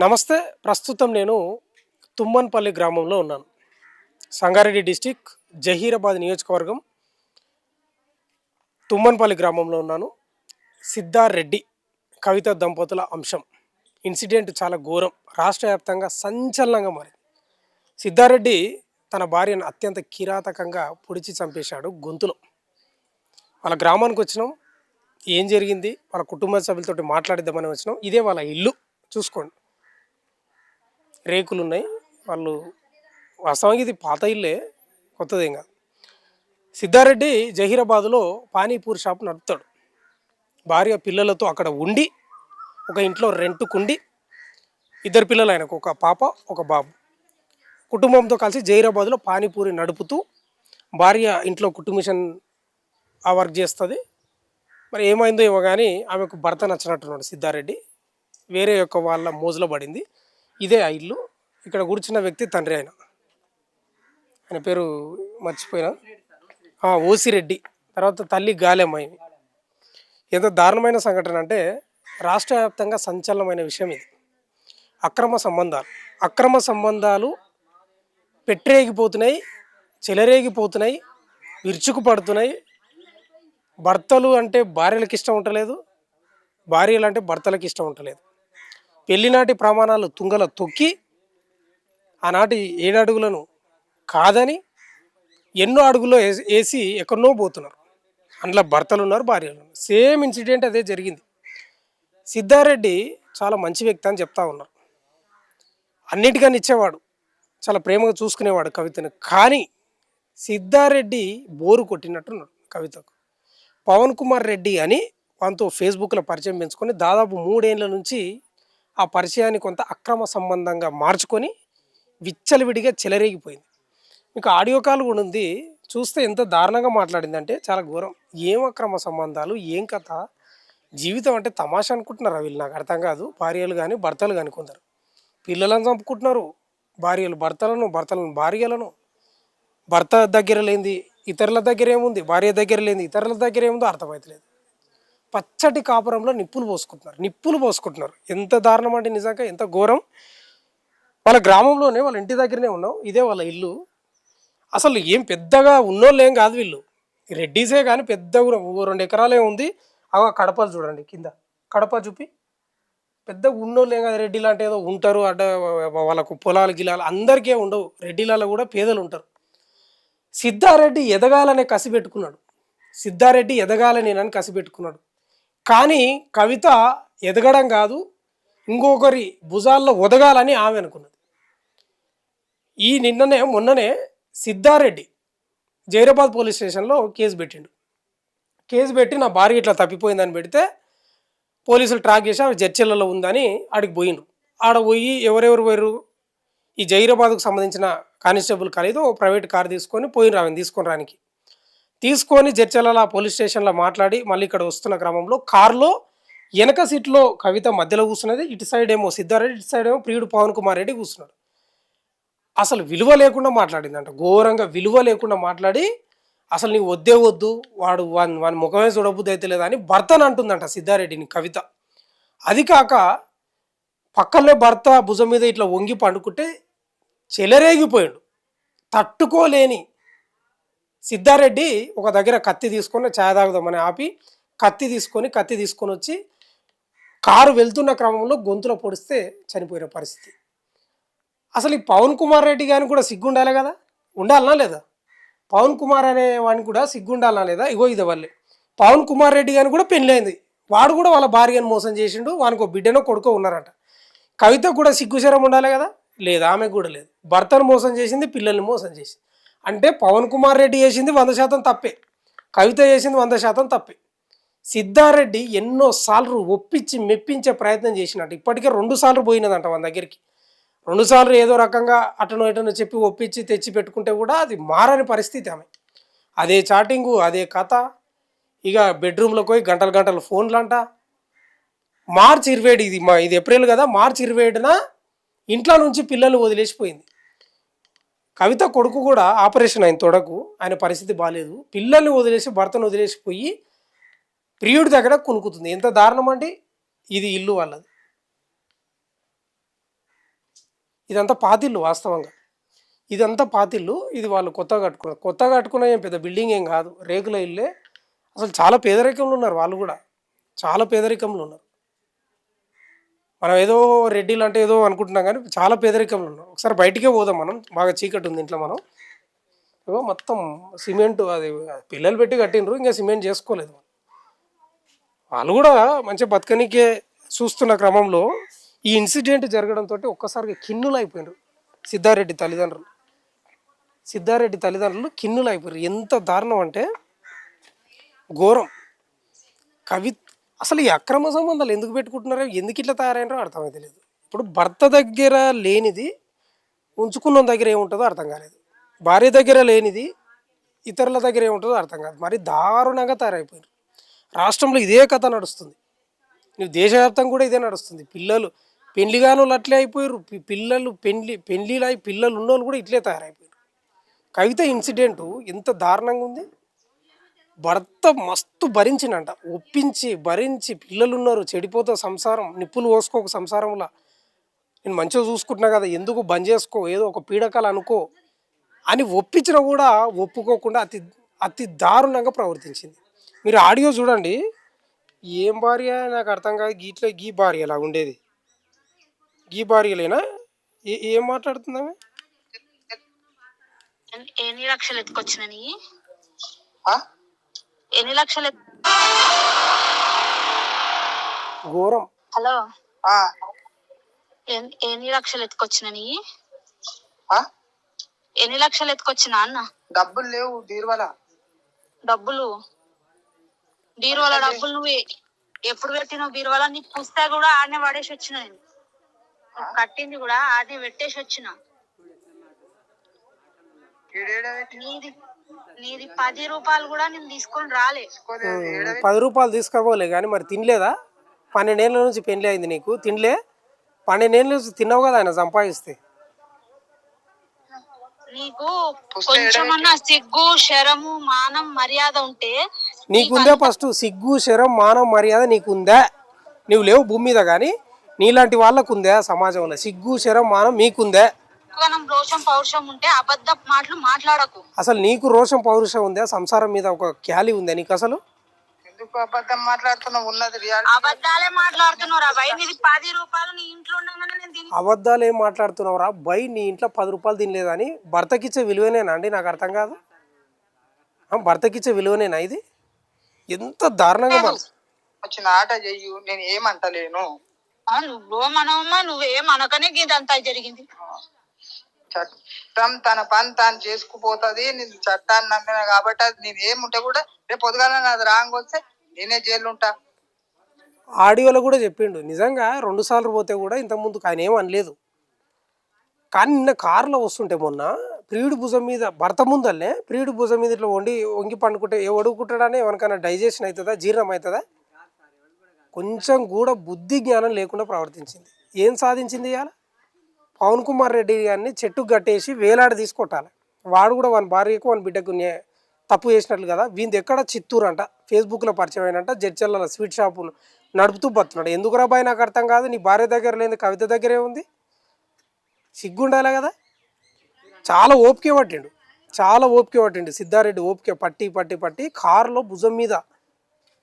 నమస్తే. ప్రస్తుతం నేను తుమ్మన్పల్లి గ్రామంలో ఉన్నాను. సంగారెడ్డి డిస్టిక్ జహీరాబాద్ నియోజకవర్గం తుమ్మన్పల్లి గ్రామంలో ఉన్నాను. సిద్ధారెడ్డి కవిత దంపతుల అంశం. ఇన్సిడెంట్ చాలా ఘోరం. రాష్ట్ర వ్యాప్తంగా సంచలనంగా మారింది. సిద్ధారెడ్డి తన భార్యను అత్యంత కిరాతకంగా పొడిచి చంపేశాడు గొంతులో. వాళ్ళ గ్రామానికి వచ్చినాం. ఏం జరిగింది, వాళ్ళ కుటుంబ సభ్యులతో మాట్లాడిద్దామని వచ్చినాం. ఇదే వాళ్ళ ఇల్లు, చూసుకోండి. రేకులు ఉన్నాయి. వాళ్ళు వాస్తవానికి ఇది పాత ఇల్లే, కొత్తదేం కాదు. సిద్ధారెడ్డి జహీరాబాద్లో పానీపూరి షాప్ నడుపుతాడు. భార్య పిల్లలతో అక్కడ ఉండి, ఒక ఇంట్లో రెంట్కుండి, ఇద్దరు పిల్లలు, ఆయనకు ఒక పాప ఒక బాబు, కుటుంబంతో కలిసి జహీరాబాద్లో పానీపూరి నడుపుతూ, భార్య ఇంట్లో కుటుంబిషన్ ఆ వర్క్ చేస్తుంది. మరి ఏమైందో ఏమో కానీ ఆమెకు భర్త నచ్చినట్టున్నాడు సిద్ధారెడ్డి. వేరే యొక్క వాళ్ళ మోజులో పడింది. ఇదే ఆ ఇల్లు. ఇక్కడ కూర్చున్న వ్యక్తి తండ్రి. ఆయన పేరు మర్చిపోయినా, ఓసిరెడ్డి. తర్వాత తల్లి గాలెమ్మాయి. ఎంత దారుణమైన సంఘటన అంటే రాష్ట్ర వ్యాప్తంగా సంచలనమైన విషయం ఇది. అక్రమ సంబంధాలు పెట్టరేగిపోతున్నాయి, చెలరేగిపోతున్నాయి, విరుచుకు పడుతున్నాయి. భర్తలు అంటే భార్యలకు ఇష్టం ఉండలేదు, భార్యలు అంటే భర్తలకు ఇష్టం ఉండలేదు. పెళ్లినాటి ప్రమాణాలు తుంగల తొక్కి ఆనాటి 7 అడుగులను కాదని ఎన్నో అడుగుల్లో వేసి ఎక్కడనో పోతున్నారు. అందులో భర్తలు ఉన్నారు, భార్యలు ఉన్నారు. సేమ్ ఇన్సిడెంట్ అదే జరిగింది. సిద్ధారెడ్డి చాలా మంచి వ్యక్తి అని చెప్తా ఉన్నారు. అన్నిటికన్నా ఇచ్చేవాడు, చాలా ప్రేమగా చూసుకునేవాడు కవితను. కానీ సిద్ధారెడ్డి బోరు కొట్టినట్టున్నాడు కవితకు. పవన్ కుమార్ రెడ్డి అని వాళ్ళతో ఫేస్బుక్లో పరిచయం పెంచుకొని దాదాపు 3 ఏళ్ళ నుంచి ఆ పరిచయాన్ని కొంత అక్రమ సంబంధంగా మార్చుకొని విచ్చలవిడిగా చెలరేగిపోయింది. మీకు ఆడియో కాల్ కూడా ఉంది, చూస్తే ఎంత దారుణంగా మాట్లాడిందంటే చాలా ఘోరం. ఏం అక్రమ సంబంధాలు, ఏం కథ, జీవితం అంటే తమాషా అనుకుంటున్నారు వీళ్ళు. నాకు అర్థం కాదు. భార్యలు కానీ భర్తలు కానీ కొందరు పిల్లలను చంపుకుంటున్నారు, భార్యలు భర్తలను, భర్తలను భార్యలను. భర్త దగ్గర లేనిది ఇతరుల దగ్గర ఏముంది, భార్య దగ్గర లేనిది ఇతరుల దగ్గర ఏముందో అర్థమవుతలేదు. పచ్చటి కాపురంలో నిప్పులు పోసుకుంటున్నారు. ఎంత దారుణం అంటే నిజంగా ఎంత ఘోరం. వాళ్ళ గ్రామంలోనే, వాళ్ళ ఇంటి దగ్గరనే ఉన్నాం. ఇదే వాళ్ళ ఇల్లు. అసలు ఏం పెద్దగా ఉన్నోళ్ళు ఏం కాదు వీళ్ళు, రెడ్డీసే. కానీ పెద్దగా 2 ఎకరాలే ఉంది. కడపలు చూడండి, కింద కడప చూపి. పెద్దగా ఉన్నోళ్ళు ఏం కాదు. రెడ్డి లాంటి ఏదో ఉంటారు, వాళ్ళకు పొలాలు గిలాలు అందరికీ ఉండవు. రెడ్డిలలో కూడా పేదలు ఉంటారు. సిద్ధారెడ్డి ఎదగాలనే కసి పెట్టుకున్నాడు. సిద్ధారెడ్డి ఎదగాలని నన్ను కసి పెట్టుకున్నాడు. కానీ కవిత ఎదగడం కాదు, ఇంకొకరి భుజాల్లో ఒదగాలని ఆమె అనుకున్నది. మొన్ననే సిద్ధారెడ్డి జైరాబాద్ పోలీస్ స్టేషన్లో కేసు పెట్టి నా భార్య ఇట్లా తప్పిపోయిందని పెడితే పోలీసులు ట్రాక్ చేసి ఆమె చర్చలలో ఉందని ఆడికి పోయిండ్రు. ఆడ పోయి ఎవరెవరు పోయారు, ఈ జైరాబాద్కు సంబంధించిన కానిస్టేబుల్ కాలేదు, ప్రైవేట్ కార్ తీసుకొని పోయినరు ఆమెను తీసుకొని జడ్చర్ల పోలీస్ స్టేషన్లో మాట్లాడి మళ్ళీ ఇక్కడ వస్తున్న క్రమంలో కారులో వెనక సీట్లో కవిత మధ్యలో కూర్చున్నది. ఇటు సైడ్ ఏమో సిద్ధారెడ్డి, ఇటు సైడ్ ఏమో ప్రియుడు పవన్ కుమార్ రెడ్డి కూర్చున్నాడు. అసలు విలువ లేకుండా మాట్లాడిందంట, ఘోరంగా విలువ లేకుండా మాట్లాడి అసలు నీవు వద్దు, వాని ముఖమే చూడబుద్ధి అయితే లేదా అని భర్తను అంటుందంట సిద్ధారెడ్డిని కవిత. అది కాక పక్కనే భర్త భుజం మీద ఇట్లా వంగి పండుకుంటే చెలరేగిపోయాడు. తట్టుకోలేని సిద్ధారెడ్డి ఒక దగ్గర కత్తి తీసుకొని ఛాయ్ తాగుదామని ఆపి కత్తి తీసుకొని వచ్చి కారు వెళ్తున్న క్రమంలో గొంతులో పొడిస్తే చనిపోయిన పరిస్థితి. అసలు ఈ పవన్ కుమార్ రెడ్డి గారిని కూడా సిగ్గు ఉండాలి కదా, ఉండాలనా లేదా? పవన్ కుమార్ అనే వాడిని కూడా సిగ్గు ఉండాలనా లేదా? ఇగో ఇది వాళ్ళే. పవన్ కుమార్ రెడ్డి గారిని కూడా పెళ్ళైంది, వాడు కూడా వాళ్ళ భార్యను మోసం చేసిండు, వానికి ఒక బిడ్డనో కొడుకో ఉన్నారంట. కవితకు కూడా సిగ్గుశరం ఉండాలి కదా, లేదు. ఆమెకు కూడా లేదు. భర్తను మోసం చేసింది, పిల్లల్ని మోసం చేసింది. అంటే పవన్ కుమార్ రెడ్డి చేసింది 100% తప్పే, కవిత చేసింది 100% తప్పే. సిద్ధారెడ్డి ఎన్నోసార్లు ఒప్పించి మెప్పించే ప్రయత్నం చేసినట్టు ఇప్పటికే 2 సార్లు పోయినదంట మన దగ్గరికి. 2 సార్లు ఏదో రకంగా అటనో చెప్పి ఒప్పించి తెచ్చి పెట్టుకుంటే కూడా అది మారని పరిస్థితి ఆమె. అదే చాటింగు, అదే కథ. ఇక బెడ్రూమ్లోకి పోయి గంటలు ఫోన్లు అంట. మార్చి 27, ఇది ఏప్రిల్ కదా, మార్చి 27న ఇంట్లో నుంచి పిల్లల్ని వదిలేసిపోయింది. కవిత కొడుకు కూడా ఆపరేషన్ అయిన తొడకు, ఆయన పరిస్థితి బాగాలేదు. పిల్లల్ని వదిలేసి భర్తను వదిలేసిపోయి ప్రియుడి దగ్గర కునుకుతుంది. ఎంత దారుణం అండి. ఇది ఇల్లు వాళ్ళది. ఇదంతా పాతిల్లు వాస్తవంగా. ఇదంతా పాతిల్లు. ఇది వాళ్ళు కొత్తగా కట్టుకున్నారు. కొత్తగా కట్టుకున్న ఏం పెద్ద బిల్డింగ్ ఏం కాదు. రేకుల ఇల్లే. అసలు చాలా పేదరికంలో ఉన్నారు వాళ్ళు కూడా. చాలా పేదరికంలో ఉన్నారు. మనం ఏదో రెడ్డిలు అంటే ఏదో అనుకుంటున్నాం కానీ చాలా పేదరికంలో ఉన్నారు. ఒకసారి బయటికే పోదాం మనం. బాగా చీకటి ఉంది ఇంట్లో మనం. ఏమో మొత్తం సిమెంట్ అది పిల్లలు పెట్టి కట్టిండ్రు. ఇంకా సిమెంట్ చేసుకోలేదు. వాళ్ళు కూడా మంచిగా బతకనికే చూస్తున్న క్రమంలో ఈ ఇన్సిడెంట్ జరగడంతో ఒక్కసారిగా కిన్నులు అయిపోయినారు సిద్ధారెడ్డి తల్లిదండ్రులు. సిద్ధారెడ్డి తల్లిదండ్రులు కిన్నులు అయిపోయారు. ఎంత దారుణం అంటే ఘోరం. కవి అసలు ఈ అక్రమ సంబంధాలు ఎందుకు పెట్టుకుంటున్నారో, ఎందుకు ఇట్లా తయారైనారో అర్థమైతే లేదు. ఇప్పుడు భర్త దగ్గర లేనిది ఉంచుకున్న దగ్గర ఏముంటుందో అర్థం కాలేదు. భార్య దగ్గర లేనిది ఇతరుల దగ్గర ఏముంటుందో అర్థం కాదు. మరి దారుణంగా తయారైపోయారు. రాష్ట్రంలో ఇదే కథ నడుస్తుంది. నువ్వు దేశవ్యాప్తంగా కూడా ఇదే నడుస్తుంది. పిల్లలు పెళ్లిగాను వాళ్ళు అట్లే అయిపోయారు. పిల్లలు పెళ్లిలై పిల్లలు ఉన్నోళ్ళు కూడా ఇట్లే తయారైపోయారు. కవిత ఇన్సిడెంటు ఎంత దారుణంగా ఉంది. భర్త మస్తు భరించినంట, ఒప్పించి భరించి పిల్లలు ఉన్నారు, చెడిపోతా సంసారం, నిప్పులు పోసుకోక సంసారంలో, నేను మంచిగా చూసుకుంటున్నా కదా, ఎందుకు బంద్ చేసుకో, ఏదో ఒక పీడకలు అనుకో అని ఒప్పించినా కూడా ఒప్పుకోకుండా అతి అతి దారుణంగా ప్రవర్తించింది. మీరు ఆడియో చూడండి. ఏం భార్య నాకు అర్థం కాదు. గీట్లో గీ భార్య అలా ఉండేది. గీ భార్యలేనా? ఏం మాట్లాడుతుందామె? ఎన్ని లక్షలు ఎత్తుకొచ్చినని, ఎన్ని లక్షలు ఘోరం. హలో, ఎన్ని లక్షలు ఎత్తుకొచ్చినని, ఎన్ని లక్షలు ఎత్తుకొచ్చినా అన్న? డబ్బులు లేవు బీరువాల. డబ్బులు బీరువాల డబ్బులు నువ్వు ఎప్పుడు పెట్టినావు? బీరువాల నీ పుస్తకం కూడా ఆడనే పడేసి వచ్చిన, నేను కట్టింది కూడా ఆడనే పెట్టేసి వచ్చిన. నీది 10 రూపాయలు కూడా నేను తీసుకొని రాలే. 10 రూపాయలు తీసుకోపోలే కానీ మరి తినలేదా? 12 ఏళ్ళ నుంచి పెళ్లి అయింది నీకు, తినలే? 12 ఏళ్ళ నుంచి తిన్నావు కదా ఆయన సంపాదిస్తే. నీకు కొంచెమన్నా సిగ్గు, శరము, మానం, మర్యాద ఉంటే నీకుందా? ఫస్ట్ సిగ్గు, శరం, మానం, మర్యాద నీకుందా? నువ్వు లేవు భూమి మీద, కానీ నీలాంటి వాళ్ళకు ఉందా సమాజంలో? సిగ్గు, శరం, మానం మీకుందా? రోషం పౌరుషం ఉంటే అబద్ధ మాటలు మాట్లాడకు. అసలు నీకు రోషం పౌరుషం ఉందా? సంసారం మీద ఒక క్యాలీ ఉందా నీకు? అసలు ఎందుకు అబద్ధం మాట్లాడుతున్నావు? ఉన్నది అబద్ధాలే మాట్లాడుతున్నావురా బై. నీది 10 రూపాయలు నీ ఇంట్లో ఉండగానే నేను తిని. అబద్ధాలు ఏం మాట్లాడుతున్నావురా బై? నీ ఇంట్లో 10 రూపాయలు తినలేదని భర్తకిచ్చే విలువనేనా అండి? నాకు అర్థం కాదు. భర్తకిచ్చే విలువనేనా ఇది? ఎంత దారుణంగా వచ్చిన ఆట చెయ్యు, నేను ఏమంటలేను. నువ్వు మనమ్మా, నువ్వేమనకనే ఇదంతా జరిగింది. చట్టం తన పని తాను చేసుకుపోతుంది. నేను చట్టాన్ని నమ్మిన కాబట్టి అది నేను ఏముంటే కూడా రేపు పొద్దుగాల నాది రాంగ్ వస్తే నేనే జైలు ఉంటా. ఆడియోలో కూడా చెప్పిండు. నిజంగా 2 సార్లు పోతే కూడా ఇంతకుముందుకు ఆయన ఏం అనలేదు. కానీ నిన్న కారులో వస్తుంటే మొన్న ప్రియుడి భుజం మీద, భర్త ముందల్నే ప్రియుడి భుజం మీద ఇట్లా వంగి పండుకుంటే వడుకుంటాడని ఎవరికైనా డైజెషన్ అవుతుందా? జీర్ణం అవుతుందా? కొంచెం కూడా బుద్ధి జ్ఞానం లేకుండా ప్రవర్తించింది. ఏం సాధించింది ఇవాళ? పవన్ కుమార్ రెడ్డి గారిని చెట్టుకు కట్టేసి వేలాడి తీసుకొట్టాలి. వాడు కూడా వాని భార్యకు వాని బిడ్డకు తప్పు చేసినట్లు కదా. వీంది ఎక్కడ? చిత్తూరు అంట. ఫేస్బుక్లో పరిచయం అయినంట. జడ్చర్ల స్వీట్ షాపు నడుపుతూ బతున్నాడు. ఎందుకు రాబాయి నాకు అర్థం కాదు. నీ భార్య దగ్గర లేని కవిత దగ్గరే ఉంది. సిగ్గుండాలి కదా. చాలా ఓపిక పట్టిండు సిద్ధారెడ్డి. ఓపిక పట్టి కారులో భుజం మీద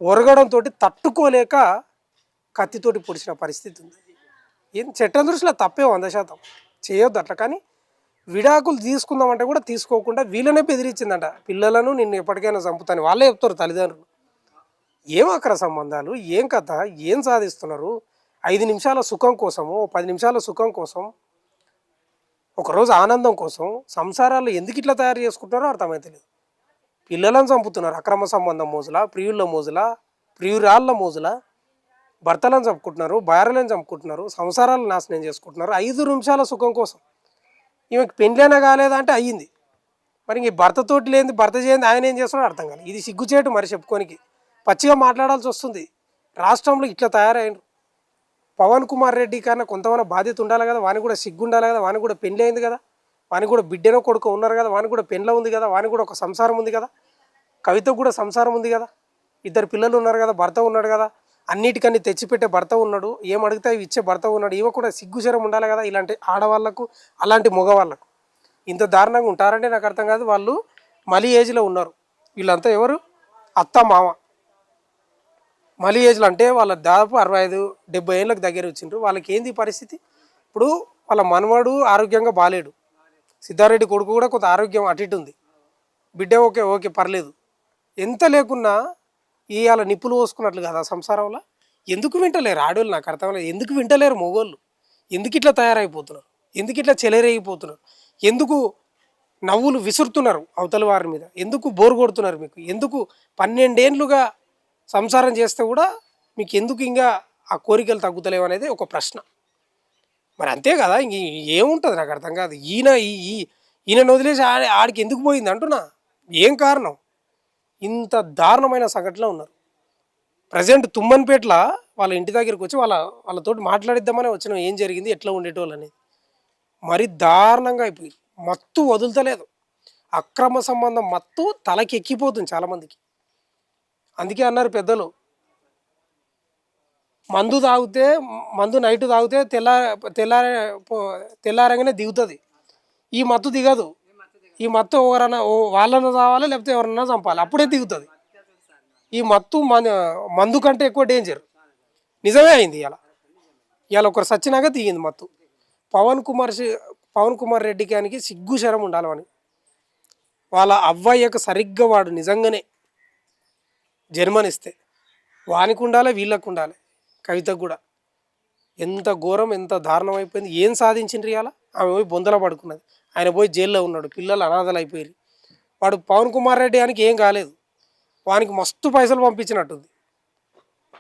ఒరగడంతో తట్టుకోలేక కత్తితోటి పొడిచిన పరిస్థితి ఉంది. ఏం చట్టం దృష్టిలో తప్పే 100% చేయొద్దు అట్లా. కానీ విడాకులు తీసుకుందామంటే కూడా తీసుకోకుండా వీళ్ళనే బెదిరించిందంట. పిల్లలను నిన్ను ఎప్పటికైనా చంపుతాను వాళ్ళే చెప్తారు తల్లిదండ్రులు. ఏం అక్రమ సంబంధాలు, ఏం కథ, ఏం సాధిస్తున్నారు? 5 నిమిషాల సుఖం కోసము, 10 నిమిషాల సుఖం కోసం, ఒకరోజు ఆనందం కోసం సంసారాలు ఎందుకు ఇట్లా తయారు చేసుకుంటున్నారో అర్థమైతలేదు. పిల్లలను చంపుతున్నారు అక్రమ సంబంధం మోజులా, ప్రియుళ్ళ మోజులా, ప్రియురాళ్ళ మోజులా. భర్తలను చంపుకుంటున్నారు, భార్యలను చంపుకుంటున్నారు, సంసారాలను నాశనం చేసుకుంటున్నారు 5 నిమిషాల సుఖం కోసం. ఈమెకి పెళ్ళైనా కాలేదా అంటే అయ్యింది. మరి ఇంక భర్తతోటి లేని, భర్త చేయండి ఆయన ఏం చేస్తున్నాడో అర్థం కాదు. ఇది సిగ్గుచేటు మరి చెప్పుకోనికి. పచ్చిగా మాట్లాడాల్సి వస్తుంది. రాష్ట్రంలో ఇట్లా తయారైనరు. పవన్ కుమార్ రెడ్డి కన్నా కొంతమంది బాధ్యత ఉండాలి కదా. వానికి కూడా సిగ్గు ఉండాలి కదా. వానికి కూడా పెళ్ళి అయింది కదా. వానికి కూడా బిడ్డనో కొడుకు ఉన్నారు కదా. వానికి కూడా పెళ్ళ ఉంది కదా. వానికి కూడా ఒక సంసారం ఉంది కదా. కవితకు కూడా సంసారం ఉంది కదా. 2 పిల్లలు ఉన్నారు కదా. భర్త ఉన్నాడు కదా. అన్నిటికన్నీ తెచ్చిపెట్టే భర్త ఉన్నాడు, ఏం అడిగితే అవి ఇచ్చే భర్త ఉన్నాడు, ఇవ కూడా సిగ్గుశరం ఉండాలి కదా ఇలాంటి ఆడవాళ్ళకు, అలాంటి మగవాళ్ళకు. ఇంత దారుణంగా ఉంటారంటే నాకు అర్థం కాదు. వాళ్ళు మలి ఏజ్లో ఉన్నారు వీళ్ళంతా. ఎవరు? అత్త మామ. మలి ఏజ్లో అంటే వాళ్ళ దాదాపు 65-70 ఏళ్ళకి దగ్గర వచ్చిండ్రు. వాళ్ళకి ఏంది ఈ పరిస్థితి? ఇప్పుడు వాళ్ళ మనవడు ఆరోగ్యంగా బాలేడు, సిద్ధారెడ్డి కొడుకు కూడా కొంత ఆరోగ్యం అటు ఇటు ఉంది, బిడ్డ ఓకే ఓకే పర్లేదు. ఎంత లేకున్నా ఇవాళ నిప్పులు పోసుకున్నట్లు కదా సంసారంలో. ఎందుకు వింటలేరు ఆడవాళ్ళు? నాకు అర్థం లేదు. ఎందుకు వింటలేరు మగవాళ్ళు? ఎందుకు ఇట్లా తయారైపోతున్నారు? ఎందుకు ఇట్లా చెలరేగిపోతున్నారు? ఎందుకు నవ్వులు విసురుతున్నారు అవతల వారి మీద? ఎందుకు బోరు కొడుతున్నారు మీకు? ఎందుకు 12 ఏళ్ళుగా సంసారం చేస్తే కూడా మీకు ఎందుకు ఇంకా ఆ కోరికలు తగ్గుతలేవు అనేది ఒక ప్రశ్న. మరి అంతే కదా, ఇంక ఏముంటుంది నాకు అర్థం కాదు. ఈయనను వదిలేసి ఆడికి ఎందుకు పోయింది అంటున్నా. ఏం కారణం? ఇంత దారుణమైన సంఘటనలో ఉన్నారు. ప్రజెంట్ తుమ్మన్పేటలో వాళ్ళ ఇంటి దగ్గరికి వచ్చి వాళ్ళతోటి మాట్లాడిద్దామని వచ్చినాం, ఏం జరిగింది, ఎట్లా ఉండేటోళ్ళు అనేది. మరి దారుణంగా అయిపోయింది. మత్తు వదులుతలేదు. అక్రమ సంబంధం మత్తు తలకి ఎక్కిపోతుంది చాలామందికి. అందుకే అన్నారు పెద్దలు, మందు నైట్ తాగితే తెల్లారంగానే దిగుతుంది, ఈ మత్తు దిగదు. ఈ మత్తు వాళ్ళను తావాలి, లేకపోతే ఎవరన్నా చంపాలి, అప్పుడే దిగుతుంది. ఈ మత్తు మందు కంటే ఎక్కువ డేంజర్. నిజమే అయింది. ఇవాళ ఒకరు సచ్చినాక దిగింది మత్తు. పవన్ కుమార్ రెడ్డి గారికి సిగ్గు శరం ఉండాలని. వాళ్ళ అవ్వయ్యకు సరిగ్గా వాడు నిజంగానే జన్మనిస్తే వానికి ఉండాలి, వీళ్ళకు ఉండాలి. కవితకు కూడా ఎంత ఘోరం, ఎంత దారుణం అయిపోయింది. ఏం సాధించిండ్రు ఇవాళ? ఆమె పోయి బొందల పడుకున్నది, ఆయన పోయి జైల్లో ఉన్నాడు, పిల్లలు అనాథలు అయిపోయారు. వాడు పవన్ కుమార్ రెడ్డి గారికి ఏం కాలేదు, వానికి మస్తు పైసలు పంపించినట్టుంది.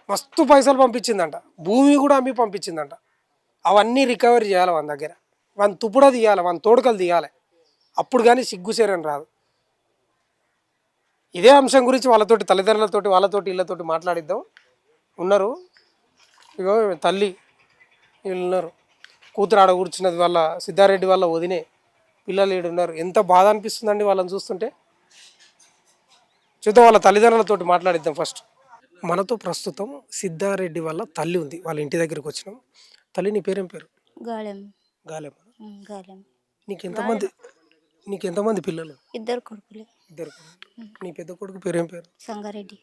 మస్తు పైసలు పంపించిందంట, భూమి కూడా అమ్మి పంపించిందంట. అవన్నీ రికవరీ చేయాలి వాని దగ్గర, వాని తుప్పుడ తీయాలి, వాని తోడుకలు తీయాలి. అప్పుడు కానీ సిగ్గుసేరని రాదు. ఇదే అంశం గురించి వాళ్ళతోటి, తల్లిదండ్రులతోటి, వాళ్ళతోటి వీళ్ళతోటి మాట్లాడిద్దాం. ఉన్నారు ఇగో తల్లి, వీళ్ళు ఉన్నారు, కూతురు ఆడ కూర్చున్నది, వాళ్ళ సిద్ధారెడ్డి వాళ్ళ వదినే, పిల్లలు ఈడు ఉన్నారు. ఎంత బాధ అనిపిస్తుందండి వాళ్ళని చూస్తుంటే. చూద్దాం, వాళ్ళ తల్లిదండ్రులతోటి మాట్లాడిద్దాం ఫస్ట్. మనతో ప్రస్తుతం సిద్ధారెడ్డి వాళ్ళ తల్లి ఉంది. వాళ్ళ ఇంటి దగ్గరికి వచ్చినాం. తల్లి, నీ పేరేం పేరు? గాలెం. గాలేమా? గాలెం. నీకెంతమంది పిల్లలు? 2 కొడుకులే. 2 కొడుకులు. నీ పెద్ద కొడుకు పేరేం పేరు? సంగారెడ్డి.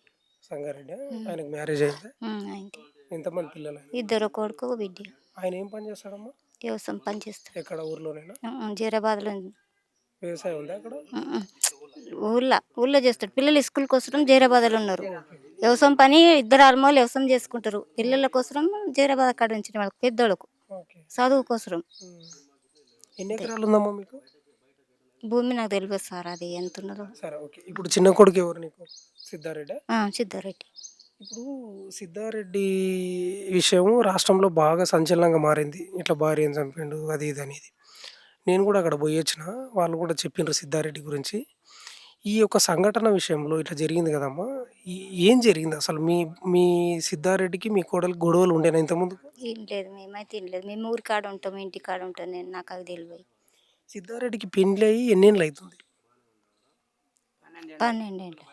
సంగారెడ్డి. ఆయనకు మ్యారేజ్ అయిందా? ఆయనకి ఎంతమంది పిల్లలు? 2 కొడుకు, ఒక బిడ్డ. ఆయన ఏం పని చేస్తాడమ్మా? వ్యవసాయం పని చేస్తాడు. ఎక్కడ? ఊర్లోనేనా? జీరాబాద్లో ఉంది. వ్యవసాయం ఉందా అక్కడ? ఊళ్ళో చేస్తాడు. పిల్లలు స్కూల్ కోసం జీరాబాద్లో ఉన్నారు. వ్యవసాయం పని 2 ఆల్మోలు వ్యవసాయం చేసుకుంటారు. పిల్లల కోసం జీరాబాద్ అక్కడ ఉంచిన వాళ్ళకి, పెద్దోళ్ళకు చదువు కోసం. ఎన్ని ఎకరాలు ఉందమ్మా మీకు? భూమి నాకు తెలియదు సార్, అది ఎంత ఉన్నదో. సరే, ఓకే. ఇప్పుడు చిన్న కొడుకు ఎవరు నీకు? సిద్ధారెడ్డి. సిద్ధారెడ్డి. ఇప్పుడు సిద్ధారెడ్డి విషయం రాష్ట్రంలో బాగా సంచలనంగా మారింది. ఇట్లా భార్యను చంపిండు, అది ఇది అనేది. నేను కూడా అక్కడ పోయి వచ్చిన, వాళ్ళు కూడా చెప్పిండ్రు సిద్ధారెడ్డి గురించి. ఈ యొక్క సంఘటన విషయంలో ఇట్లా జరిగింది కదమ్మా, ఏం జరిగింది అసలు? మీ సిద్ధారెడ్డికి మీ కోడలు గొడవలు ఉండేనా ఇంతకుముందు? ఏం లేదు, మేమైతే ఏం లేదు. మేము ఊరి కాడ ఉంటాం, ఇంటి కాడ ఉంటాం. నాకు అది తెలియదు. సిద్ధారెడ్డికి పెండ్లి అయ్యి ఎన్నేళ్ళు అవుతుంది? 12 ఏళ్ళు.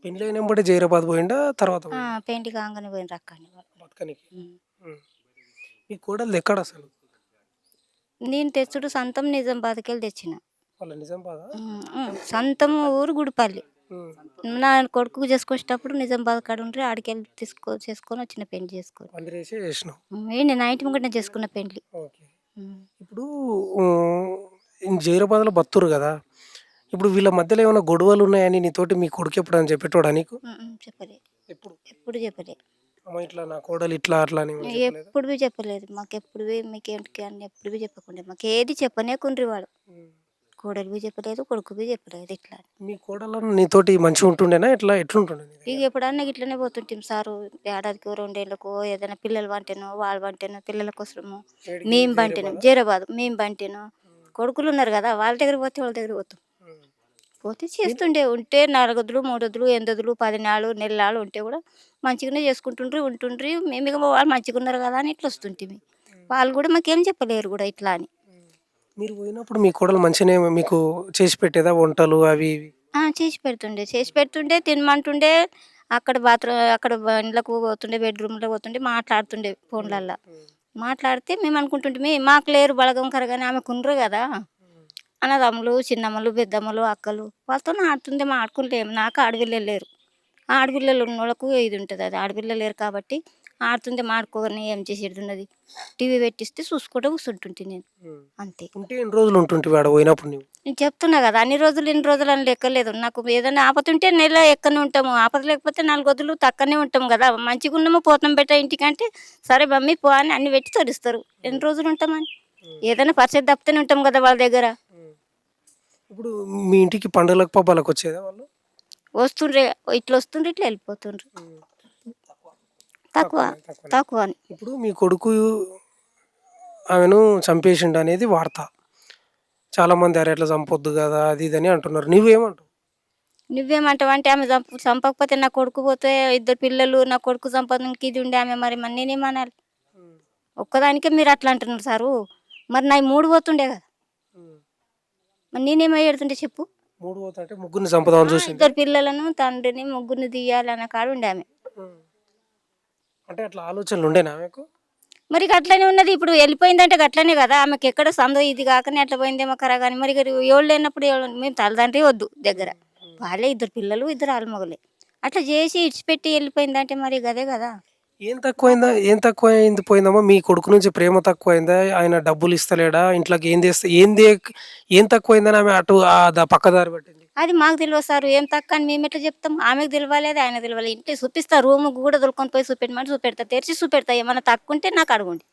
పెండ్లి అయినప్పుడే జైరాబాద్ పోయిండా తర్వాత? పెయింట్ కాగానే పోయిన అక్కని బతకనికి. మీ కోడలు ఎక్కడ అసలు? నేను తెచ్చుడు సొంతం నిజామాబాద్కి వెళ్ళి తెచ్చిన. వాళ్ళ నిజామాబాద్? సొంతం ఊరు గుడిపల్లి. నా కొడుకు చేసుకొచ్చేటప్పుడు నిజామాబాద్ కాడ ఉంటే ఆడికి వెళ్ళి చేసుకొని వచ్చిన పెళ్లి చేసుకొని. ఏంటి నైట్ ముంగట చేసుకున్న పెళ్లి. ఇప్పుడు జైరాబాద్లో బతురు కదా, ఇప్పుడు వీళ్ళ మధ్యలో ఏమైనా గొడవలు ఉన్నాయని నీతోటి మీ కొడుకు ఎప్పుడు అని చెప్పేటోడా నీకు? చెప్పలే. ఎప్పుడు చెప్పలే. ఇట్లా నా కోడలు ఇట్లా అట్లా అని ఎప్పుడు చెప్పలేదు మాకు. ఎప్పుడు మీకేంటికి అని ఎప్పుడు చెప్పకుండా మాకు ఏది చెప్పనే కుండ్రి వాడు. కోడలు చెప్పలేదు, కొడుకు చెప్పలేదు. ఇట్లా మీ కోడలు నీతోటి మంచిగా ఉంటుండేనా? ఎట్లుంటుండే? ఇక ఎప్పుడన్నా ఇట్లనే పోతుంటాం సారు. ఏడాదికి 2 ఏళ్ళకో ఏదైనా పిల్లలు వంటేనో వాళ్ళు వంటేనో పిల్లల కోసము మేము బంటేను జీరాబాద్ మేము బంటేను. కొడుకులు ఉన్నారు కదా, వాళ్ళ దగ్గర పోతే వాళ్ళ దగ్గర పోతే చేస్తుండే. ఉంటే 4 వదులు 3 వదులు 8 వదులు 10 నెలలు ఉంటే కూడా మంచిగానే ఉంటుండ్రి. మేము ఇక వాళ్ళు మంచిగా ఉన్నారు కదా అని ఇట్లా వస్తుంటే వాళ్ళు కూడా మాకేం చెప్పలేరు కూడా ఇట్లా అని. మీరు పోయినప్పుడు మీ కోడలు మంచిగానే మీకు చేసి పెట్టేదా వంటలు అవి ఇవి? చేసి పెడుతుండే తినమంటుండే. అక్కడ బాత్రూమ్ అక్కడ ఇండ్లకు పోతుండే బెడ్రూమ్లో పోతుండే మాట్లాడుతుండే ఫోన్లల్లో. మాట్లాడితే మేము అనుకుంటుంటిమి మాకు లేరు బలగం కరగాని ఆమెకు ఉండరు కదా అన్నదమ్ములు, చిన్నమ్మలు, పెద్దమ్మలు, అక్కలు వాళ్ళతోనే ఆడుతుండే ఆడుకుంటేం నాకు ఆడపిల్లలు లేరు. ఆడపిల్లలు ఉన్నోళ్ళకు ఇది ఉంటుంది, అది ఆడపిల్లలు లేరు కాబట్టి ఆడుతుంటే మాడుకోని ఏం చేసేది ఉన్నది. టీవీ పెట్టిస్తే చూసుకుంటూ కూర్చుంటుంటే నేను అంతే. ఉంటే ఎన్ని రోజులు ఉంటుంటివి ఆడ పోయినప్పుడు నువ్వు? నేను చెప్తున్నా కదా అన్ని రోజులు ఇన్ని రోజులు అని లెక్కలేదు. నాకు ఏదైనా ఆపద ఉంటే నెల ఎక్కడనే ఉంటాము, ఆపద లేకపోతే 4 రోజులు తక్కనే ఉంటాం కదా. మంచిగా ఉన్నాము పోతాం బెట్ట ఇంటికంటే సరే మమ్మీ పో అని అన్ని పెట్టి తరుస్తారు. ఎన్ని రోజులు ఉంటామని ఏదైనా పరిచయం తప్పితేనే ఉంటాం కదా వాళ్ళ దగ్గర. ఇప్పుడు మీ ఇంటికి పండుగలకు పబ్బాలకు వచ్చేదా వాళ్ళు? వస్తుండ్రే ఇట్లా వస్తుండ్రు ఇట్లా వెళ్ళిపోతుండ్రు. తక్కువ తక్కువ అని. ఇప్పుడు మీ కొడుకు ఆమెను చంపేసిండు అనేది వార్త. చాలామంది అరే అట్లా చంపొద్దు కదా అది ఇది అని అంటున్నారు. నువ్వేమంటావు? నువ్వేమంటావు అంటే ఆమె చంపకపోతే నా కొడుకు పోతే 2 పిల్లలు నా కొడుకు సంపాదనకి ఇది ఉండే ఆమె మరి నేనేమనాలి? ఒక్కదానికే మీరు అట్లా అంటున్నారు సారు. మరి నా 3 పోతుండే కదా, మరి నేనేమై ఎడుతుంటే చెప్పు. 3 పోతుంటే ముగ్గురిని చంపుదామని చూసింది. 2 పిల్లలను తండ్రిని ముగ్గురిని తీయాలన్న కాడ ఉండే ఆమె. అంటే అట్లా ఆలోచనలు ఉండేనా ఆమెకు? మరి అట్లనే ఉన్నది. ఇప్పుడు వెళ్ళిపోయిందంటే అట్లనే కదా, ఆమెకి ఎక్కడ సందో ఇది కాకనే అట్లా పోయిందేమో కరా కానీ మరి ఎవరు లేనప్పుడు మేము తల్లిదండ్రి వద్దు దగ్గర, వాళ్ళే 2 పిల్లలు 2 ఆలుమగలే అట్లా చేసి ఇడిచిపెట్టి వెళ్ళిపోయిందంటే మరి గదే కదా. ఏం తక్కువైంది పోయిందమ్మా? మీ కొడుకు నుంచి ప్రేమ తక్కువైందా? ఆయన డబ్బులు ఇస్తలేడా? ఇంట్లోకి ఏం తక్కువైందని ఆమె అటు పక్కదారి పట్టింది? అది మాకు తెలియదు సార్. ఏం తక్కువ అని మేము ఎట్లా చెప్తాం? ఆమెకు తెలియలేదు, ఆయన తెలియలేదు. ఇంట్లో చూపిస్తా, రూమ్ కూడా దొరుకుని పోయి చూపెట్టమని చూపెడతా, తెరిచి చూపెడతా. ఏమన్నా తక్కువ ఉంటే నాకు అడగండి,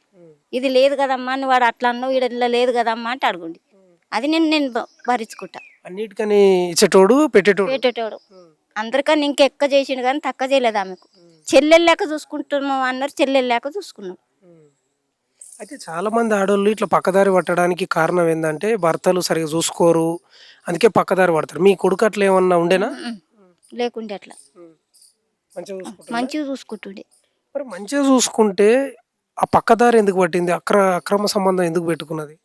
ఇది లేదు కదమ్మా నువ్వు వాడు అట్లా అన్నావు ఇలా లేదు కదమ్మా అంటే అడగండి. అది నేను భరించుకుంటా. అన్నిటికని ఇచ్చేటోడు పెట్టేటోడు. అందరికన్నా ఇంకెక్క చేసిండు కానీ తక్కువ చేయలేదు ఆమెకు. చెల్లెలు లేక చూసుకుంటున్నాం అన్నారు, చెల్లెలు లేక చూసుకున్నాం. అయితే చాలా మంది ఆడోళ్ళు ఇట్లా పక్కదారి పట్టడానికి కారణం ఏంటంటే భర్తలు సరిగా చూసుకోరు, అందుకే పక్కదారి పడతారు. మీ కొడుకు అట్లా ఏమన్నా ఉండేనా? లేకుండే అట్లా మంచిగా చూసుకుంటుండే. మరి మంచిగా చూసుకుంటే ఆ పక్కదారి ఎందుకు పట్టింది? అక్రమ సంబంధం ఎందుకు పెట్టుకున్నది?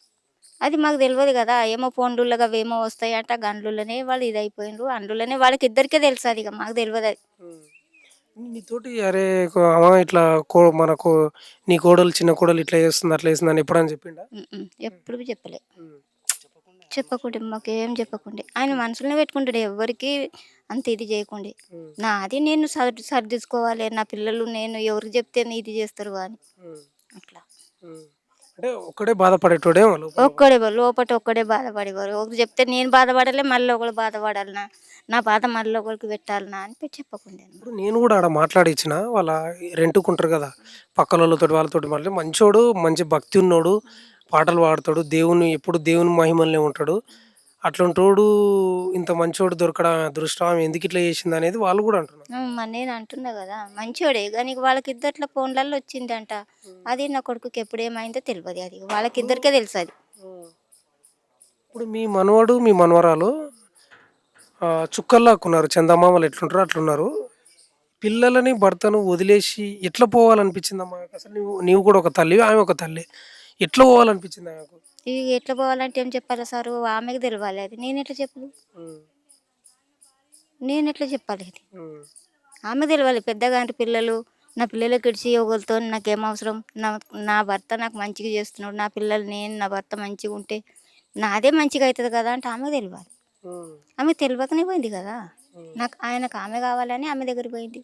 అది మాకు తెలియదు కదా. ఏమో ఫోన్లుగా ఏమో వస్తాయంట, గండ్లులోనే వాళ్ళు ఇది అయిపోయినరు, అందులోనే వాళ్ళకి ఇద్దరికే తెలుసు. అది ఇక మాకు తెలియదు. అది నీతోటి అరే ఇట్లా మనకు నీ కోడలు చిన్న కోడలు ఇట్లా చేస్తుంది అట్లా చేస్తుంది అని ఎప్పుడని చెప్పిండా? ఎప్పుడు చెప్పకుండా మాకు ఏం చెప్పకుండా ఆయన మనసులోనే పెట్టుకుంటాడు. ఎవరికి అంత ఇది చేయకుండా నాది నేను సర్దిసుకోవాలి, నా పిల్లలు నేను ఎవరికి చెప్తే ఇది చేస్తారు అని అట్లా. అంటే ఒక్కడే బాధపడేటోడే ఒక్కడే బాధపడేవారు. ఒకరు చెప్తే నేను బాధపడాలి, మళ్ళీ ఒకరు బాధపడాలనా, నా బాధ మళ్ళీ ఒకరికి పెట్టాలనా అని చెప్పకుండా. ఇప్పుడు నేను కూడా ఆడ మాట్లాడిచ్చిన వాళ్ళ రెంట్కుంటారు కదా పక్కల వాళ్ళతోటి మాట్లాడి, మంచోడు, మంచి భక్తి ఉన్నోడు, పాటలు పాడతాడు, ఎప్పుడు దేవుని మహిమల్నే ఉంటాడు. అట్లాంటోడు ఇంత మంచోడు దొరకడం అదృష్టం, ఎందుకు ఇట్లా చేసింది అనేది వాళ్ళు కూడా అంటున్నారు. మరి నేను అంటున్నా కదా మంచోడే కానీ వాళ్ళకి ఇద్దరిలో ఫోన్లలో వచ్చిందంట. అది నా కొడుకుకి ఎప్పుడేమైందో తెలియదు, అది వాళ్ళకిద్దరికే తెలుసు. అది ఇప్పుడు మీ మనవడు మీ మనవరాలు చుక్కల్లాక్కున్నారు, చందమామలు ఎట్లుంటారో అట్లున్నారు. పిల్లలని భర్తను వదిలేసి ఎట్లా పోవాలనిపించిందమ్మా? అసలు నీవు కూడా ఒక తల్లి, ఆమె ఒక తల్లి, ఎట్లా పోవాలనిపించింది ఆమెకు? ఇవి ఎట్లా పోవాలంటే ఏం చెప్పాలి సారు? ఆమెకు తెలియాలి. అది నేను ఎట్లా చెప్పాలి? అది ఆమె తెలియాలి. పెద్దగా అంటే పిల్లలు, నా పిల్లలకి ఇడిచి ఒకరితో నాకేం అవసరం? నా భర్త నాకు మంచిగా చేస్తున్నాడు, నా పిల్లలు నా భర్త మంచిగా ఉంటే నాదే మంచిగా అవుతుంది కదా అంటే ఆమెకు తెలియాలి. ఆమె తెలియకనే పోయింది కదా. ఆయనకు ఆమె కావాలని ఆమె దగ్గర పోయింది.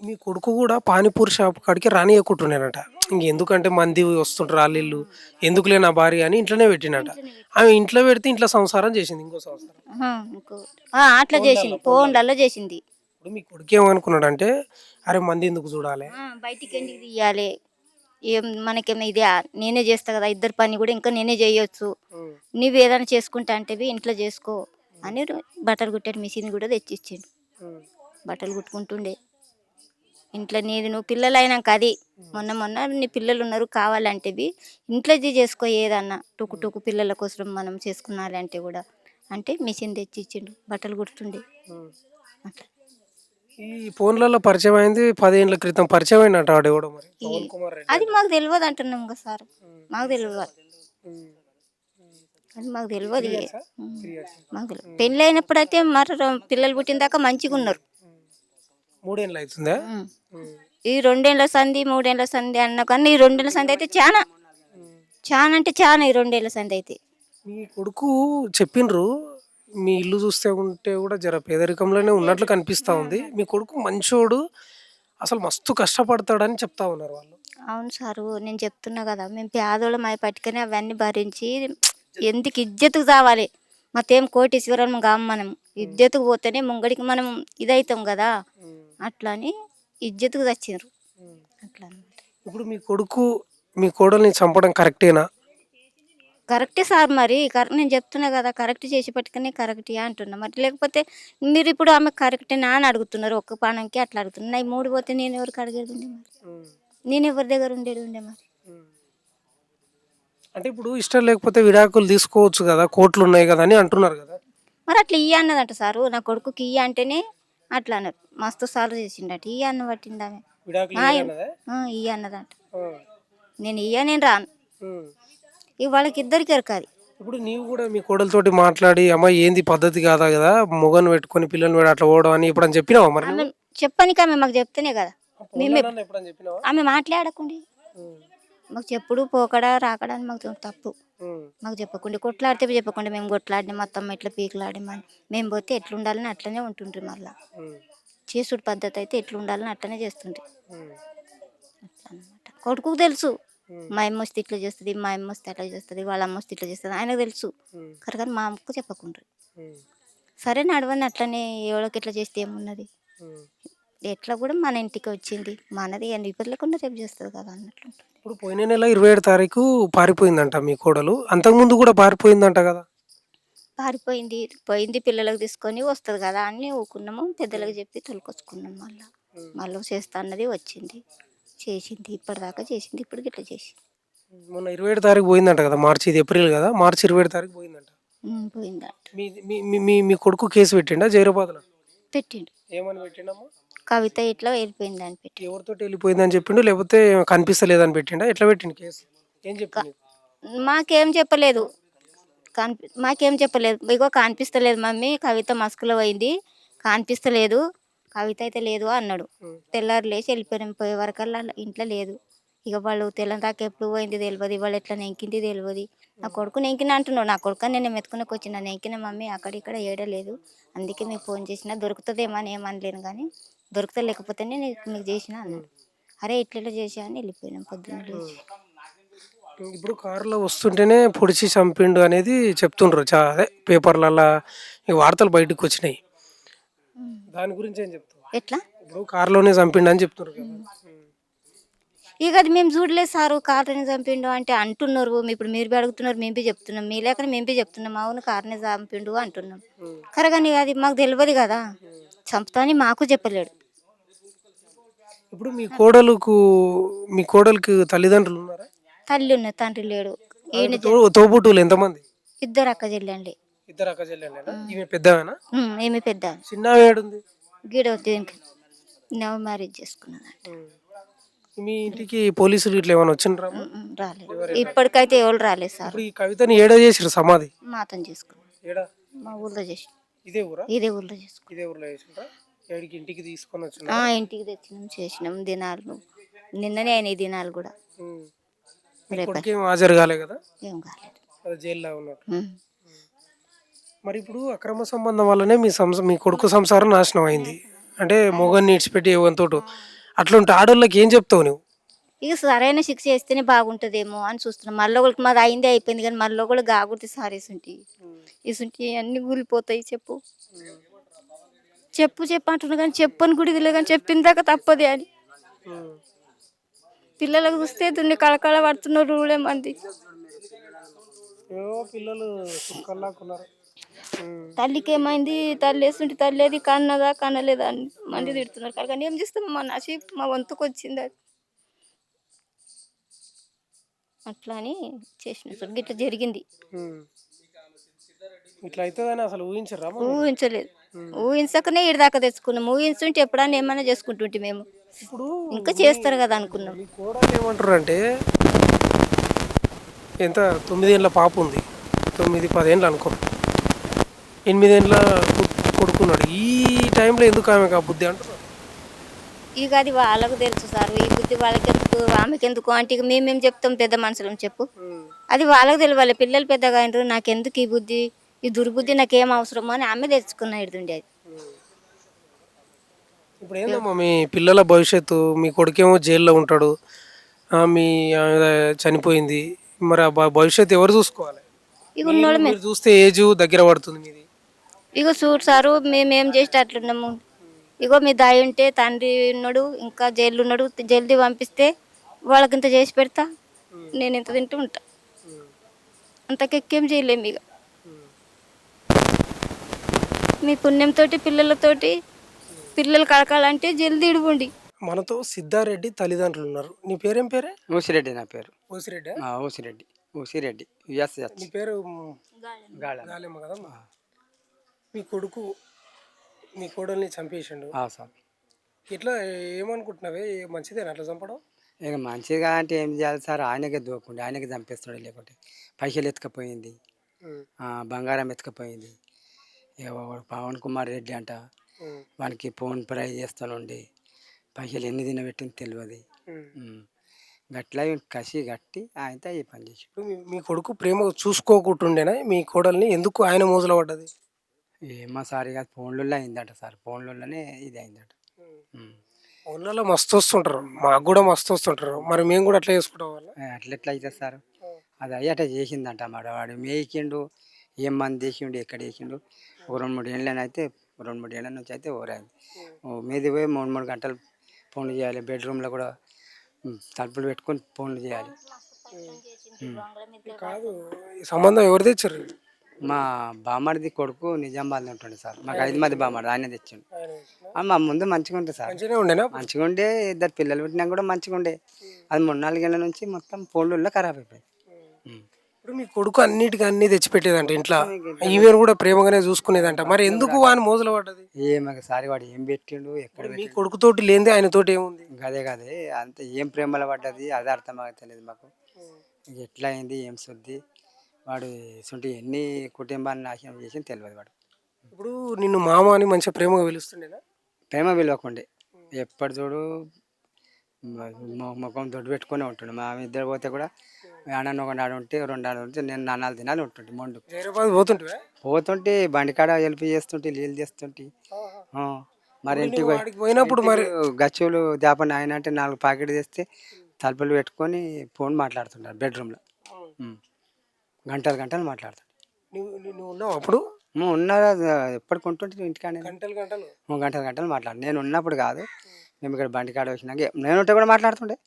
మీ కొడుకు కూడా పానీపూరి షాప్ కాడికి రానియకుంటున్నారట. ఎందుకంటే మంది వస్తుంటారు వాళ్ళు, ఎందుకులే నా భార్య అని ఇంట్లోనే పెట్టినట. ఆమె ఇంట్లో పెడితే ఇంట్లో సంసారం చేసింది, ఇంకో సంసారం అట్లా చేసింది, ఫోన్లలో చేసింది. ఇప్పుడు మీ కొడుకు ఏమనుకున్నాడు అంటే అరే మంది ఎందుకు చూడాలి, బయటికి ఎందుకు తీయాలి, మనకేమో ఇదే నేనే చేస్తా కదా, ఇద్దరు పని కూడా ఇంకా నేనే చేయొచ్చు, నువ్వు ఏదైనా చేసుకుంటా అంటే ఇంట్లో చేసుకో అని బట్టలు కుట్టే మిషన్ కూడా తెచ్చిచ్చిండు. బట్టలు కుట్టుకుంటుండే ఇంట్లో. నువ్వు పిల్లలు అయినాక అది మొన్న నీ పిల్లలు ఉన్నారు కావాలంటే ఇంట్లో చేసుకో, ఏదన్నా టుకు పిల్లల కోసం మనం చేసుకున్నారంటే కూడా అంటే మిషన్ తెచ్చి ఇచ్చిండు, బట్టలు కుడుతుండే. అట్లా ఈ ఫోన్లలో పరిచయం అయింది 10 ఏళ్ల క్రితం పరిచయం అయినట్టు ఆడేవాడు. మరి అది మాకు తెలియదు అంటున్నాం కదా సార్. మాకు తెలియదు, అది మాకు తెలియదు. పెళ్ళి అయినప్పుడు అయితే మరి పిల్లలు పుట్టిన దాకా మంచిగా ఉన్నారు. 3 ఏళ్ళు అవుతుందా? ఉమ్. ఈ 2 ఏళ్ల సంధి 3 ఏళ్ల సంధి అన్న కానీ ఈ 2 ఏళ్ల సంధి అయితే చాలా చాలా అంటే చాలా ఈ 2 ఏళ్ల సంధి అయితే. మీ కొడుకు చెప్పిండ్రు మీ ఇల్లు చూస్తే ఉంటే కూడా జర పేదరికంలోనే ఉన్నట్లు కనిపిస్తా ఉంది. మీ కొడుకు మంచోడు, అసలు మస్తు కష్టపడతాడని చెప్తా ఉన్నారు వాళ్ళు. అవును సారు, నేను చెప్తున్నా కదా, మేము పేదోళ్ళం అవి పట్టుకొని అవన్నీ భరించి ఎందుకు ఇజ్జతుకు చావాలి. మతేం కోటీశ్వరం కాము మనం, ఇజ్జతుకు పోతేనే ముంగడికి మనం ఇదవుతాం కదా, అట్లా అని ఇజ్జతుకు చచ్చిండ్రు అట్లా అన్నమాట. ఇప్పుడు మీ కొడుకు మీ కోడల్ని చంపడం కరెక్టేనా? కరెక్టే సార్, మరి నేను చెప్తున్నా కదా, కరెక్ట్ చేసి పట్టుకునే కరెక్టే అంటున్నా. మరి లేకపోతే మీరు ఇప్పుడు ఆమె కరెక్టేనా అని అడుగుతున్నారు, ఒక్క పానంకి అట్లా అడుగుతున్నారు. నా 3 పోతే నేను ఎవరికి అడిగేది ఉండే మరి, నేను ఎవరి దగ్గర ఉండేది ఉండే మరి. అంటే ఇప్పుడు ఇష్టం లేకపోతే విడాకులు తీసుకోవచ్చు కదా, కోర్టులు ఉన్నాయి కదా అని అంటున్నారు కదా. మరి అట్లా ఇయ్య అన్నదంట సారు, నా కొడుకుకి ఇయ్య అంటేనే అట్లా అన్నారు. మస్తు సార్లు చేసిండట, ఇయ్య అన్న పట్టింది ఆమె. విడాకులు ఇయ్య అన్నదంట. నేను రాను. ఇక వాళ్ళకి ఇద్దరికి ఎరకాలి. ఇప్పుడు నీవు కూడా మీ కోడలతోటి మాట్లాడి, అమ్మ ఏంది పద్ధతి కాదా కదా, మొగను పెట్టుకొని పిల్లల్ని పెట్టి అట్లా పోవడం అని ఇప్పుడు చెప్పినావా మరి? ఆమె చెప్పనికి ఆమె మాకు చెప్తేనే కదా, ఎప్పుడని చెప్పినావా? ఆమె మాట్లాడకండి మాకు చెప్పుడు పోకడా రాకడా అని మాకు తప్పు. మాకు చెప్పకుండా కొట్లాడితే చెప్పకుండా మేము కొట్లాడినాం, మొత్తం ఇట్లా పీకులాడిమని మేము పోతే ఎట్లుండాలని అట్లనే ఉంటుండ్రి. మళ్ళీ చేసుడు పద్ధతి అయితే ఎట్లుండాలని అట్లనే చేస్తుండ్రి అట్లా అనమాట. కొడుకు తెలుసు మా అమ్మ వస్తే ఇట్లా చేస్తుంది, మా అమ్మ వస్తే అట్లా చేస్తుంది, వాళ్ళ అమ్మ వస్తే ఇట్లా చేస్తుంది, ఆయనకు తెలుసు. కానీ మా అమ్మకు చెప్పకుండ్రి. సరే నడవని అట్లనే ఎవరికి ఎట్లా చేస్తే ఏమున్నది, ఎట్లా కూడా మన ఇంటికి వచ్చింది మనది, ఇప్పుడు లేకుండా రేపు చేస్తుంది కదా అన్నట్లు. ఇప్పుడు పోయిన నెల 27 తారీఖు పారిపోయిందంట మీ కోడలు, అంతకుముందు కూడా పారిపోయిందంట కదా. పోయింది పిల్లలకు తీసుకొని వస్తుంది కదా అని ఊకున్నాము, పెద్దలకు చెప్పి తొలకొచ్చుకున్నాం. మళ్ళీ చేస్తా అన్నది, వచ్చింది చేసింది, ఇప్పటిదాకా చేసింది, ఇప్పుడు ఇట్లా చేసింది. మొన్న 27 తారీఖు పోయిందంట కదా, మార్చి, ఇది ఏప్రిల్ కదా, మార్చి 27 తారీఖు పోయిందంట. పోయిందంట. మీ కొడుకు కేసు పెట్టిండా జైరాబాద్లో? పెట్టిండు. ఏమని పెట్టిండమ్మా? కవిత ఇట్లా వెళ్ళిపోయింది అని పెట్టి. ఎవరితో వెళ్ళిపోయిందని చెప్పిండు, లేకపోతే కనిపిస్తలేదని పెట్టిండా, ఎట్లా పెట్టిండు కేసు? ఏం చెప్పిండు? మాకేం చెప్పలేదు, ఇగో కనిపిస్తలేదు మమ్మీ, కవిత మస్కులో పోయింది, కనిపిస్తలేదు, కవిత అయితే లేదు అన్నాడు. తెల్లారు లేచి వెళ్ళిపోయాం, పోయే వరకల్లా ఇంట్లో లేదు. ఇక వాళ్ళు తెల్లని దాకా ఎప్పుడు పోయింది తెలియదు, వాళ్ళు ఎట్లా నెంకింది తెలియదు. నా కొడుకు నెంకిన అంటున్నాడు, నా కొడుకు నేను మెత్తుకునేకి వచ్చిన నెంకిన మమ్మీ, అక్కడిక్కడ ఏడలేదు, అందుకే మీకు ఫోన్ చేసిన, దొరుకుతుందేమో అని ఏమనలేను కానీ దొరుకుతా లేకపోతేనే మీకు చేసిన అన్నాడు. అరే ఇట్లా చేసా అని వెళ్ళిపోయినాం పొద్దున్న లేచి. ఇప్పుడు కారులో వస్తుంటేనే పొడిచి చంపిండు అనేది చెప్తుండ్రు, అదే పేపర్లలో ఈ వార్తలు బయటకు వచ్చినాయి. దాని గురించి ఏం చెప్తావు? ఎట్లా ఇప్పుడు కారులోనే చంపిండు అని చెప్తున్నారు కదా. ఇక అది మేము చూడలేదు సారు, కారుని చంపిండు అంటే అంటున్నారు. ఇప్పుడు మీరు అడుగుతున్నారు, మేము చెప్తున్నాం, మీ లేక మేము చెప్తున్నాం, అవును కారుని చంపిండు అంటున్నాం. కరగాని అది మాకు తెలియదు కదా, చంపుతా అని మాకు చెప్పలేడు. ఇప్పుడు మీ కోడలుకి తల్లిదండ్రులు ఉన్నారా? తల్లి ఉన్నది, తండ్రి లేడు. తోబుట్టువులు ఎంతమంది? 2 అక్క చెల్లెండి. 2 అక్క చెల్లెళ్ళేనా? ఈమె పెద్దవేనా? ఏమి పెద్ద, చిన్నవి ఏడుంది? గీడ నవ్ మ్యారేజ్ చేసుకున్నదంట. మీ ఇంటికి పోలీసులు ఇట్లా ఏమైనా వచ్చిండ్రా? రాలేదు, ఇప్పటికైతే ఎవరు రాలేదు సార్. ఈ కవితని ఏడా చేసిరు సమాధి? మాతం చేసుకున్నాం, మా ఊర్లో చేసి. ఇదే ఊరా? ఇదే ఊర్లో చేసుకున్నాం. ఇదే ఊర్లో చేసిండ్రా? ఇంటికి తీసుకొని వచ్చిన? ఇంటికి తెచ్చినాం, చేసినాం దినాలు. నిన్ననే అయినాయి దినాలు కూడా. ఏం హాజరు కాలే కదా? ఏం కాలేదు, జైల్లో ఉన్నట్టు. మరి ఇప్పుడు అక్రమ సంబంధం వల్లనే మీ కొడుకు సంసారం నాశనం అయింది అంటే, మొగన్ని ఇడిచిపెట్టి ఏవంతోటి అట్లుంటే ఆడోళ్ళకి ఏం చెప్తావు నువ్వు? ఇక సరైన శిక్ష వేస్తేనే బాగుంటుందేమో అని చూస్తున్నాం. మళ్ళీ ఒకరికి మాది అయిందే అయిపోయింది, కానీ మళ్ళీ కూడా గాగుడితే సార్ ఇసుంటి అన్ని కూలిపోతాయి. చెప్పు అంటున్నా కానీ చెప్పని గుడిలో కానీ చెప్పిన దాకా తప్పదే అని. పిల్లలకు చూస్తే దున్ని కళకళ పడుతున్నారు మంది. తల్లికి ఏమైంది, తల్లి వేస్తుంటే తల్లి అది కన్నదా కనలేదా అని మంది తిడుతున్నారు. కానీ ఏం చేస్తాం, మా నసీబ్ మా వంతుకు వచ్చింది అది. అట్లా అని చేసిన ఇట్లా జరిగింది. ఊహించలేదు, ఊహించకనే ఇడిదాకా తెచ్చుకున్నాం. ఊహించుంటే ఎప్పుడన్నా ఏమైనా చేసుకుంటుంటే మేము ఇంకా చేస్తారు కదా అనుకున్నాం. ఏమంటారు అంటే, ఎంత 9 ఏళ్ళ పాప ఉంది, 9-10 ఏళ్ళు అనుకో, 8 ఏళ్ళ కొడుకున్నాడు. ఈ టైంలో ఎందుకు ఆమెకు ఆ బుద్ధి అంటున్నారు? ఇక అది వాళ్ళకు తెలుసు సార్, ఈ బుద్ధి వాళ్ళకెందుకు ఆమెకెందుకు అంటే ఇక మేమేం చెప్తాం పెద్ద మనుషులం చెప్పు. అది వాళ్ళకి తెలియాలి, పిల్లలు పెద్దగా అయినారు, నాకెందుకు ఈ బుద్ధి, ఈ దుర్బుద్ధి నాకేం అవసరమో అని ఆమె తెచ్చుకున్న ఇడుండి అది. ఇప్పుడు ఏందమ్మా మీ పిల్లల భవిష్యత్తు? మీ కొడుకేమో జైల్లో ఉంటాడు, మీ ఆమె చనిపోయింది. మరి ఆ భవిష్యత్తు ఎవరు చూసుకోవాలి? ఇక మీరు ఉన్నోళ్ళు మీరు చూస్తే ఏజ్ దగ్గర పడుతుంది మీది. ఇగో చూడు సారు, మేమేం చేస్తే అట్లున్నాము. ఇగో మీ దాయి ఉంటే తండ్రి ఉన్నాడు, ఇంకా జైలు ఉన్నాడు, జల్దీ పంపిస్తే వాళ్ళకి ఇంత చేసి పెడతా, నేను ఇంత తింటూ ఉంటా, అంతకెక్కేం చేయలేము ఇక. మీ పుణ్యంతో పిల్లలతోటి పిల్లలు కలకాలంటే జల్దీ ఇడుకోండి. మనతో సిద్ధారెడ్డి తల్లిదండ్రులు ఉన్నారు. నీ పేరేం పేరే? ఊసిరెడ్డి నా పేరు. ఓసిరెడ్డి. ఊసిరెడ్డి ఊసిరెడ్డి నీ పేరు గాళ. గాలేమ్మ కదమ్మా. మీ కొడుకు మీ కోడల్ని చంపేసిండు. సార్ ఇట్లా ఏమనుకుంటున్నావే? మంచిదేనా అట్లా చంపడం? ఇక మంచిగా అంటే ఏం చేయాలి సార్, ఆయనకే దూకుండి ఆయనకే చంపేస్తాడు, లేకుంటే పైసలు ఎత్తుకపోయింది, బంగారం ఎత్తుకపోయింది. ఇక వాడు పవన్ కుమార్ రెడ్డి అంట, వానికి ఫోన్ పే చేస్తానుండి పైసలు ఎన్ని తినబెట్టింది తెలియదు. గట్లా కసి గట్టి ఆయనతో ఈ పని చేసి. ఇప్పుడు మీ కొడుకు ప్రేమ చూసుకోకుంటుండేనా మీ కోడల్ని? ఎందుకు ఆయన మోజులో పడ్డది? ఏమో సార్, ఇక ఫోన్లలో అయిందట సార్, ఫోన్లలోనే ఇది అయిందట. ఫోన్లలో మస్తు వస్తుంటారు, మాకు కూడా మస్తు వస్తుంటారు. మరి మేము కూడా అట్లా చేసుకుంటాం వల్ల అట్లా ఎట్లా అవుతుంది సార్? అది అయ్యి అట్లా చేసిందంట మాట. వాడు మేకిండు, ఏం మంది వేసిండు, ఎక్కడ వేసిండు. ఒక 2-3 ఏళ్ళనైతే 2-3 ఏళ్ళ నుంచి అయితే ఓరైంది. మీది పోయి 3 గంటలు ఫోన్లు చేయాలి, బెడ్రూమ్లో కూడా తలుపులు పెట్టుకొని ఫోన్లు చేయాలి. కాదు, ఈ సంబంధం ఎవరు తెచ్చారు? మా బామ్మడిది కొడుకు నిజామాబాద్లో ఉంటుండే సార్, మాకు 5 మంది బామ్మడి ఆయన తెచ్చిండు. మా ముందు మంచిగా ఉంటుంది సార్, మంచిగానే ఉండేనా? మంచిగా ఉండే, 2 పిల్లలు పుట్టినా కూడా మంచిగా ఉండే. అది 3-4 ఏళ్ళ నుంచి మొత్తం ఫోన్లలో ఖరాబ్ అయిపోయింది. ఇప్పుడు మీ కొడుకు అన్నిటికీ అన్ని తెచ్చిపెట్టేదంట ఇంట్లో, ఈమెను కూడా ప్రేమగానే చూసుకునేదంట. మరి ఎందుకు వాని మోజులో పడ్డది? ఏమో సారి వాడు ఏం పెట్టిండు, ఎక్కడ మీ కొడుకుతోటి లేనిదే ఆయనతోటి ఏముంది? గదే గదే అంత ఏం ప్రేమలో పడ్డది అది అర్థం అవుతలేదు మాకు. ఎట్లా అయింది ఏం శుద్ధి, వాడు ఇసుంటి ఎన్ని కుటుంబాన్ని నాశనం చేసి తెలియదు వాడు. ఇప్పుడు నిన్ను మామ అని మంచిగా ప్రేమగా పిలుస్తుండేనా? ప్రేమ పిలవకుండే, ఎప్పటి చూడు ముఖం దొడ్డు పెట్టుకునే ఉంటుండే. మా ఇద్దరు పోతే కూడా అన్న ఒక నాడు ఉంటే 2 నాడు ఉంటే నేను నాన్నలు తినాలి ఉంటుంటే మొండు. హైదరాబాద్ పోతుంటే పోతుంటే బండికాడ హెల్ప్ చేస్తుంటే, నీళ్ళు చేస్తుంటే. మరి ఇంటికి వాడికి పోయినప్పుడు మరి గచ్చులు దాపని ఆయన అంటే 4 ప్యాకెట్ తెస్తే తలుపులు పెట్టుకొని ఫోన్ మాట్లాడుతుంటారు బెడ్రూమ్లో. గంటలు గంటలు మాట్లాడతాడు. నువ్వు ఉన్నావు అప్పుడు? ఉన్నా ఎప్పటికి ఉంటుంటే ఇంటికాడే గంటలు గంటలు గంటలు గంటలు మాట్లాడు. నేను ఉన్నప్పుడు కాదు, మేము ఇక్కడ బండికాడ వచ్చినాక నేను ఉంటే కూడా మాట్లాడుతుండే.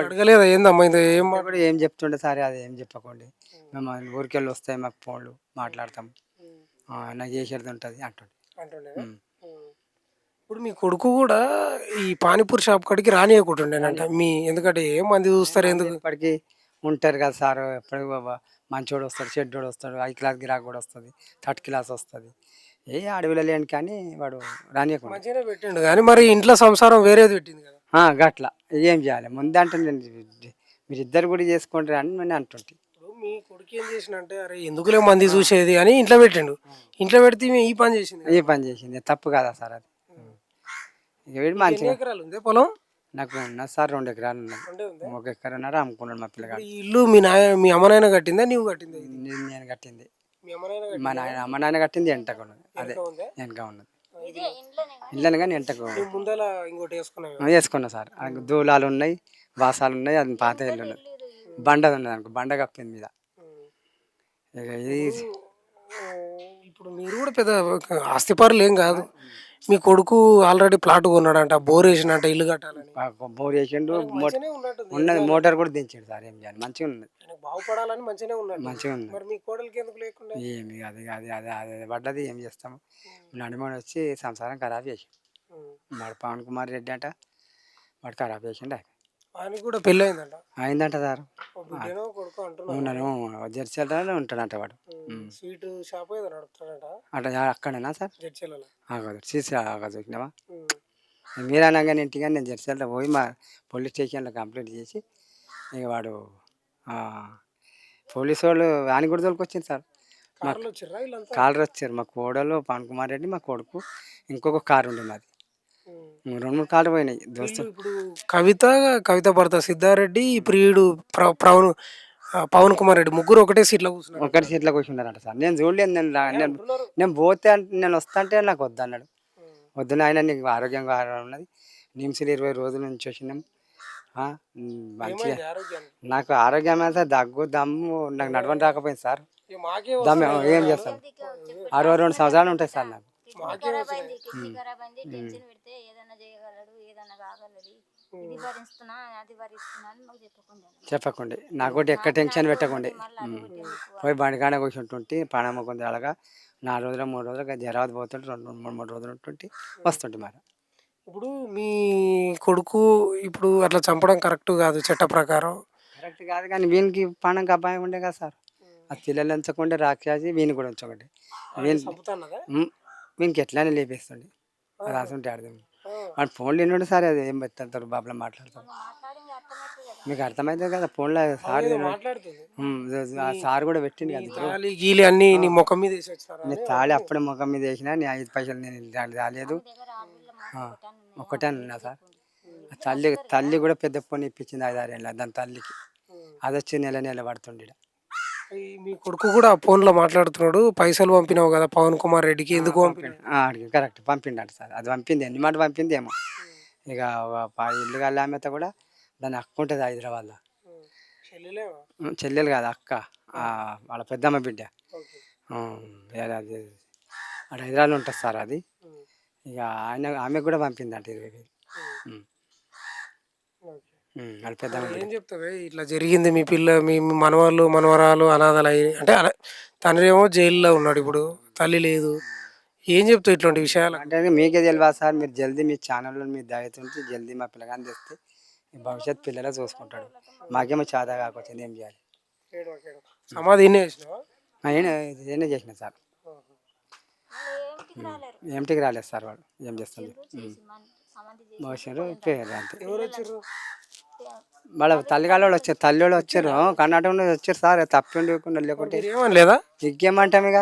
అడగలేదా ఏందమ్మా ఇది ఏం కూడా ఏం చెప్తుండే సరే, అది ఏం చెప్పకండి, మేము ఊరికెళ్ళి వస్తాయి మాకు ఫోన్లు మాట్లాడతాం, నాకు చేసేది ఉంటుంది అంటుండే. ఇప్పుడు మీ కొడుకు కూడా ఈ పానీపూరి షాప్ కాడికి రానియకుంటుండేనంట మీ, ఎందుకంటే ఏం మంది చూస్తారు ఎందుకు? ఇప్పటికీ ఉంటారు కదా సార్, ఎప్పటికి మంచోడు వస్తాడు, చెడ్డోడు వస్తాడు, 5 క్లాస్ గిరాకు కూడా వస్తుంది, 3rd క్లాస్ వస్తుంది. ఏ అడవిలో లేని కానీ వాడు రానియకుండా మంచిగానే పెట్టిండు. కానీ మరి ఇంట్లో సంసారం వేరేది పెట్టింది కదా. గట్లా ఏం చేయాలి ముందు అంటే మీరు ఇద్దరు కూడా చేసుకుంటారు అని నేను అంటుంటే. ఇప్పుడు మీ కొడుకు ఏం చేసిండంటే, అరే ఎందుకులే మంది చూసేది అని ఇంట్లో పెట్టిండు. ఇంట్లో పెడితే ఈమె ఈ పని చేసింది. ఈ పని చేసింది తప్పు కదా సార్ అది. ఇక వీడు మంచిగా. ఎకరాలు ఉంది పొలం? నాకు ఉన్నది సార్ 2 ఎకరాలు ఉన్నాయి. 1 ఎకరన్నర అమ్ముకున్నాడు మా పిల్లగాడు. ఈ ఇల్లు మీ అమ్మ నాయన కట్టిందా నువ్వు కట్టిందా? నేను కట్టింది. మీ అమ్మ నాయన మా అమ్మ నాయన కట్టింది ఎంటకు ఉన్నది, అదే వెనక ఉన్నది ఇళ్ళని కానీ ఎంటకు ముందల ఇంకోటి వేసుకున్నావు? వేసుకున్నా సార్. దూలాలు ఉన్నాయి, వాసాలు ఉన్నాయి, అది పాత ఇల్లు ఉన్నది, బండ ఉన్నది అనుకో, బండ కప్పింది మీద. ఇక ఇది ఇప్పుడు మీరు కూడా పెద్ద ఆస్తిపరులు ఏం కాదు. మీ కొడుకు ఆల్రెడీ ప్లాట్ కొన్నాడంట, బోర్ వేసినట్ట ఇల్లు కట్టాలని. బోర్ వేసిండు, ఉన్నది మోటార్ కూడా దించాడు సార్. ఏం చేయాలి, మంచిగా ఉన్నది, బాగుపడాలని మంచిగా ఉన్నాడు. మంచిగా ఉన్నది. మరి మీ కోడలికి ఎందుకు లేకుండా? ఏమి అది అది అది అది పడ్డది, ఏం చేస్తాము. నడిమని వచ్చి సంసారం ఖరాబ్ చేసి వాడు పవన్ కుమార్ రెడ్డి అంట, వాడు ఖరాబ్ చేసిండు. ఆయనకి కూడా పెళ్ళి అయిందంట. అయిందంట సార్. కొడుకు నేను జెర్సీలో ఉంటాడంట వాడు. స్వీట్ షాప్ ఏదో నడుపుతాడంట అంటే అక్కడేనా సార్? జడ్చర్లలో. సీసీ చూసినావా? మీరు అనగానే ఇంటిగా నేను జెర్సీలో పోయి మా పోలీస్ స్టేషన్లో కంప్లైంట్ చేసి, ఇక వాడు పోలీసు వాళ్ళు వాని కూడా తోలుకొచ్చింది సార్. కారు వచ్చారు. మా కోడలు పవన్ కుమార్ రెడ్డి, మా కొడుకు, ఇంకొక కారు ఉండే మాది. రెండు మూడు కార్లు పోయినాయి దోస్తు. ఇప్పుడు కవిత భర్త సిద్ధారెడ్డి, ప్రియుడు పవన్ కుమార్ రెడ్డి ముగ్గురు ఒకటే సీట్లో కూర్చున్నారు. ఒకటి సీట్లో కూర్చున్నారంట సార్. నేను చూడలేదు. నేను పోతే నేను వస్తా అంటే నాకు వద్దు అన్నాడు. వద్దున ఆయన నీకు ఆరోగ్యంగా ఉన్నది, నిమిషాలు 20 రోజుల నుంచి వచ్చినాం, మంచిగా నాకు ఆరోగ్యం అయితే దగ్గు దమ్ము నాకు నడవని రాకపోయింది సార్. దమ్ము ఏం చేస్తాను, 62 సంవత్సరాలు ఉంటాయి సార్ నాకు. చెప్పకండి నాకోటి ఎక్కడ టెన్షన్ పెట్టకండి. పోయి బండికాడ కూర్చుంటుంటే ప్రాణం కొంత అలాగా 4 రోజులు 3 రోజులు జరాబాద్ పోతుంటే 2-3 రోజులు ఉంటుంటే వస్తుంటే మరి. ఇప్పుడు మీ కొడుకు ఇప్పుడు అట్లా చంపడం కరెక్ట్ కాదు, చట్ట ప్రకారం కరెక్ట్ కాదు, కానీ వీనికి ప్రాణంకి అపాయం ఉండే కదా సార్. ఆ పిల్లలు ఉంచకుంటే రాక్షసి వీని కూడా ఉంచకండి. వీనికి ఎట్లానే లేపేస్తుండే, అది అసలు అర్థం. వాడు ఫోన్లో విన్నాడు సార్, అది ఏం పెడతారు బాబులో మాట్లాడతారు. మీకు అర్థమవుతుంది కదా ఫోన్లో సార్ సార్ కూడా పెట్టింది కదా గీలి అన్ని నీ ముఖం మీద నేను తాళి అప్పుడే ముఖం మీద వేసినా, నీ 5 పైసలు నేను రాలేదు ఒక్కటే అన్నా సార్. తల్లి కూడా పెద్ద ఫోన్ ఇప్పించింది 5-6 ఏళ్ళ దాని తల్లికి, అది వచ్చి నెల పడుతుండే. మీ కొడుకు కూడా ఫోన్లో మాట్లాడుతున్నాడు, పైసలు పంపినావు కదా పవన్ కుమార్ రెడ్డికి, ఎందుకు అడిగి కరెక్ట్ పంపిండట సార్. అది పంపింది ఎన్ని మాట పంపింది ఏమో. ఇక ఇల్లు కాళ్ళ ఆమెతో కూడా దాని అక్క ఉంటుంది హైదరాబాద్లో, చెల్లెలు కాదు అక్క, వాళ్ళ పెద్దమ్మ బిడ్డ. అది అక్కడ హైదరాబాద్లో ఉంటుంది సార్ అది. ఇక ఆమెకు కూడా పంపిందంట 20,000. వాళ్ళ పెద్దమ్మ ఏం చెప్తావే ఇట్లా జరిగింది, మీ మనవాళ్ళు మనవరాలు అనాథలు అయ్యి అంటే తండ్రి ఏమో జైల్లో ఉన్నాడు, ఇప్పుడు తల్లి లేదు, ఏం చెప్తావు ఇట్లాంటి విషయాలు? అంటే మీకే తెలియదు సార్, మీరు జల్దీ మీ ఛానల్లో మీ దయతుంటే జల్దీ మా పిల్లగాని తెస్తే భవిష్యత్ పిల్లలే చూసుకుంటాడు. మాకేమో చేత కాకపోతే ఏం చేయాలి? సమాధి ఏనే చేసిన సార్, ఏమిటికి రాలేదు సార్. వాడు ఏం చేస్తుంది భవిష్యత్తు పేరు అంతే. వాళ్ళ తల్లిగాళ్ళు వచ్చారు, తల్లి వాళ్ళు వచ్చారు, కర్ణాటక నుంచి వచ్చారు సార్. తప్పిండి లేకుంటే లేదా ఇంకేమంటాం ఇక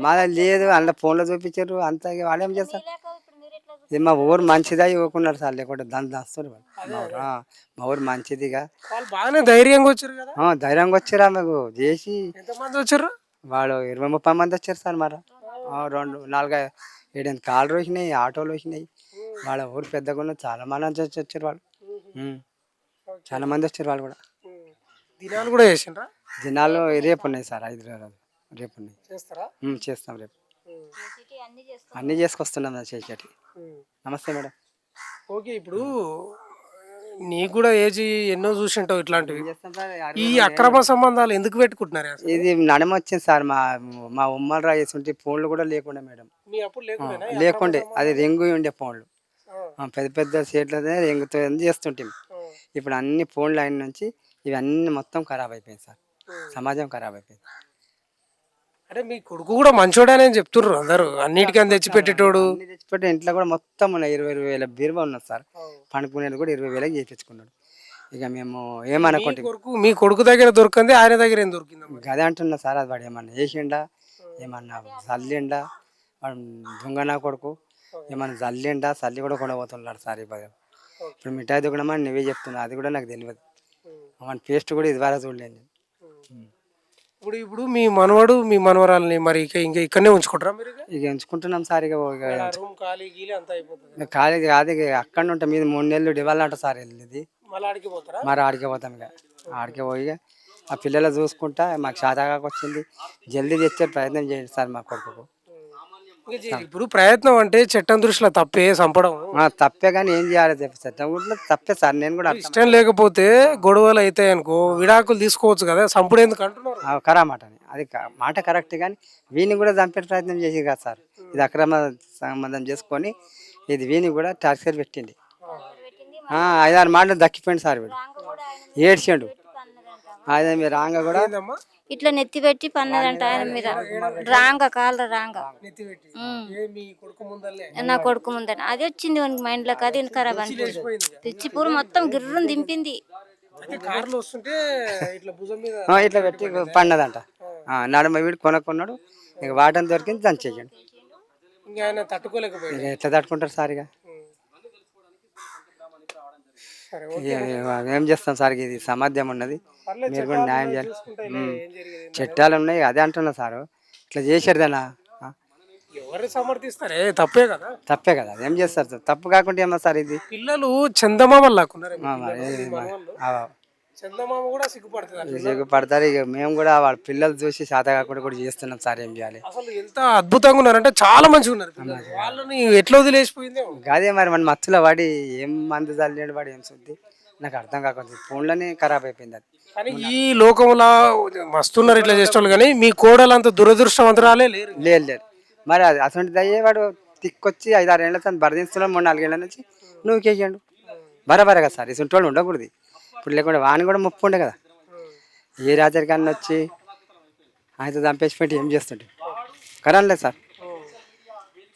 మాది లేదు. అందులో ఫోన్లో చూపించారు అంత, వాళ్ళు ఏం చేస్తారు? ఇది మా ఊరు మంచిదా ఇవ్వకున్నారు సార్, లేకుంటే దాన్ని దాస్తారు మా ఊరు మంచిదిగా. బాగానే ధైర్యంగా వచ్చారు కదా? ధైర్యంగా వచ్చారా మీకు చేసి. ఎంతమంది వచ్చారు? వాళ్ళు 20-30 మంది వచ్చారు సార్. మరి 2-4-7 కార్లు వచ్చినాయి, ఆటోలు వచ్చినాయి. వాళ్ళ ఊరు పెద్దగా చాలా మంది వచ్చారు వాళ్ళు, చాలా మంది వచ్చారు వాళ్ళు కూడా. దినాలు కూడా చేసిండ్రా? దినాలు రేపు ఉన్నాయి సార్, హైదరాబాద్ రేపు ఉన్నాయి. చేస్తాం రేపు, అన్నీ చేసుకొస్తున్నాం చేసేటి. నమస్తే మేడం. ఓకే, ఇప్పుడు నీకు కూడా ఏజ్ ఎన్నో చూసింటావు ఇట్లాంటివి. ఈ అక్రమ సంబంధాలు ఎందుకు పెట్టుకుంటున్నారు? ఇది నడమ వచ్చింది సార్. మా ఉమ్మలు రాసేస్తుంటే ఫోన్లు కూడా లేకుండా మేడం, లేకుండే. అది రింగు ఉండే ఫోన్లు, పెద్ద పెద్ద సీట్లనే రింగుతో చేస్తుంటే. ఇప్పుడు అన్ని ఫోన్లు అయిన నుంచి ఇవన్నీ మొత్తం ఖరాబ్ అయిపోయింది సార్, సమాజం ఖరాబ్ అయిపోయింది. అంటే మీ కొడుకు కూడా మంచోడనే చెప్తుర్రు అందరు, అన్నిటికని తెచ్చిపెట్టేటోడు. తెచ్చిపెట్టే ఇంట్లో కూడా మొత్తం 20,000 బీరువా ఉన్నది సార్. పండుకునేది కూడా 20,000 చేయించుకున్నాడు. ఇక మేము ఏమనుకుంటే మీ కొడుకు దగ్గర దొరికింది, ఆయన దగ్గర ఏం దొరికింది అదే అంటున్నా సార్. అది వాడు ఏమన్నా వేసిండా, ఏమన్నా చల్లిండా, వాడు దొంగ నా కొడుకు ఏమన్నా చల్లిండా, చల్లి కూడా కొనబోతున్నాడు సార్. ఇప్పుడు మిఠాయి దుకాణమని నువ్వే చెప్తున్నా, అది కూడా నాకు తెలియదు. మన పేస్ట్ కూడా ఇది వరకు చూడలేదు. ఇప్పుడు మీ మనవడు మీ మనవరాలని మరి ఇంకా ఇక్కడనే ఉంచుకుంటారా మీరు? ఇక ఉంచుకుంటున్నాం సార్. ఇక ఖాళీ ఖాళీ కాదు, ఇక అక్కడ ఉంటాం. మీద 3 నెలలు డివాల్ అంట సార్. వెళ్ళేది మరి ఆడికి పోతాం. ఇక ఆడికి పోయి ఆ పిల్లలు చూసుకుంటా మాకు శాతగాకు వచ్చింది, జల్దీ తెచ్చే ప్రయత్నం చేయండి సార్ మా కొడుకు. ఇప్పుడు ప్రయత్నం అంటే చట్టం దృష్టిలో తప్పే, చంపడం తప్పే, కానీ ఏం చేయాలి? చట్టం కూడా తప్పే సార్. నేను కూడా ఇష్టం లేకపోతే గొడవలు అవుతాయి అనుకో, విడాకులు తీసుకోవచ్చు కదా, చంపుడు ఎందుకు అంటున్నారు? కరా మాట అది మాట కరెక్ట్, కానీ వీని కూడా చంపే ప్రయత్నం చేసి కదా సార్. ఇది అక్రమ సంబంధం చేసుకొని ఇది వీని కూడా టార్చర్ పెట్టింది. 5-6 మాటలు దక్కిపోయింది సార్. వీడు ఏడ్చాడు. అదే మీరు రాంగ కూడా ఇట్లా నెత్తి పెట్టి పన్నదంట ఆయన మీద, రాంగ కాళ్ళ రాంగ నా కొడుకు ముందని. అది వచ్చింది వానికి మైండ్లోకి, అది ఖరాబ్ అనిపించింది. పిచ్చి పూలు మొత్తం గిర్రం దింపింది. ఇట్లా పెట్టి పన్నదంట. నడుమ వీడు కొనుక్కున్నాడు. ఇక వాటని దొరికింది దాన్ని చెయ్యండి. ఇంకా ఆయన తట్టుకోలేకపోయింది. ఇక ఎట్లా తట్టుకుంటారు సార్ ఇక సరే ఏం చేస్తాం సార్ ఇది సమాధ్యం ఉన్నది, పర్లేదు, మీరు కూడా చట్టాలు న్యాయం ఉన్నాయి, చేయాలి. చూసుకుంటాయి, ఏం జరిగేది ఏందని. చట్టాలు ఉన్నాయి అదే అంటున్నా సారు, ఇట్లా చేశారు దానా ఎవరిని సమర్థిస్తారే, తప్పే కదా. తప్పే కదా, ఏం చేస్తారు సార్, తప్పు కాకుండా ఏమో సార్ ఇది. పిల్లలు చందమామ లాక్కున్నారు. ఆ, చందమామ కూడా సిగ్గుపడుతుంది. ఇక పడతారు ఇక, మేము కూడా వాళ్ళ పిల్లలు చూసి శాత కాకుండా కూడా చేస్తున్నాం సార్, ఏం చేయాలి. అసలు ఎంత అద్భుతంగా ఉన్నారంటే చాలా మంచిగా ఉన్నారు పిల్లలు. వాళ్ళని ఎట్లా వదిలేసిపోయిందే. అదే మరి మన మత్తులో వాడి ఏం మందు చల్లేడు వాడు, ఏం శుద్ధి నాకు అర్థం కాకుండా ఫోన్లోనే ఖరాబ్ అయిపోయింది అది. కానీ ఈ లోకంలో మస్తున్నారు ఇట్లా చేసేవాళ్ళు, కానీ మీ కోడలంత దురదృష్టవంతురాలే లేరు. లేదు లేదు మరి అది అసలు అయ్యేవాడు తిక్కొచ్చి 5-6 ఏళ్ళ తను బరదిస్తున్నాడు, 3-4 ఏళ్ళ నుంచి నువ్వు కేసాడు బరాబరే కదా సార్, ఇసుంటి వాడు ఉండకూడదు. ఇప్పుడు లేకుండా వాడిని కూడా ముప్పు ఉండే కదా, ఏ రాజరికాన్ని వచ్చి ఆయనతో చంపేసి పెట్టి ఏం చేస్తుంటే కరానిలేదు సార్,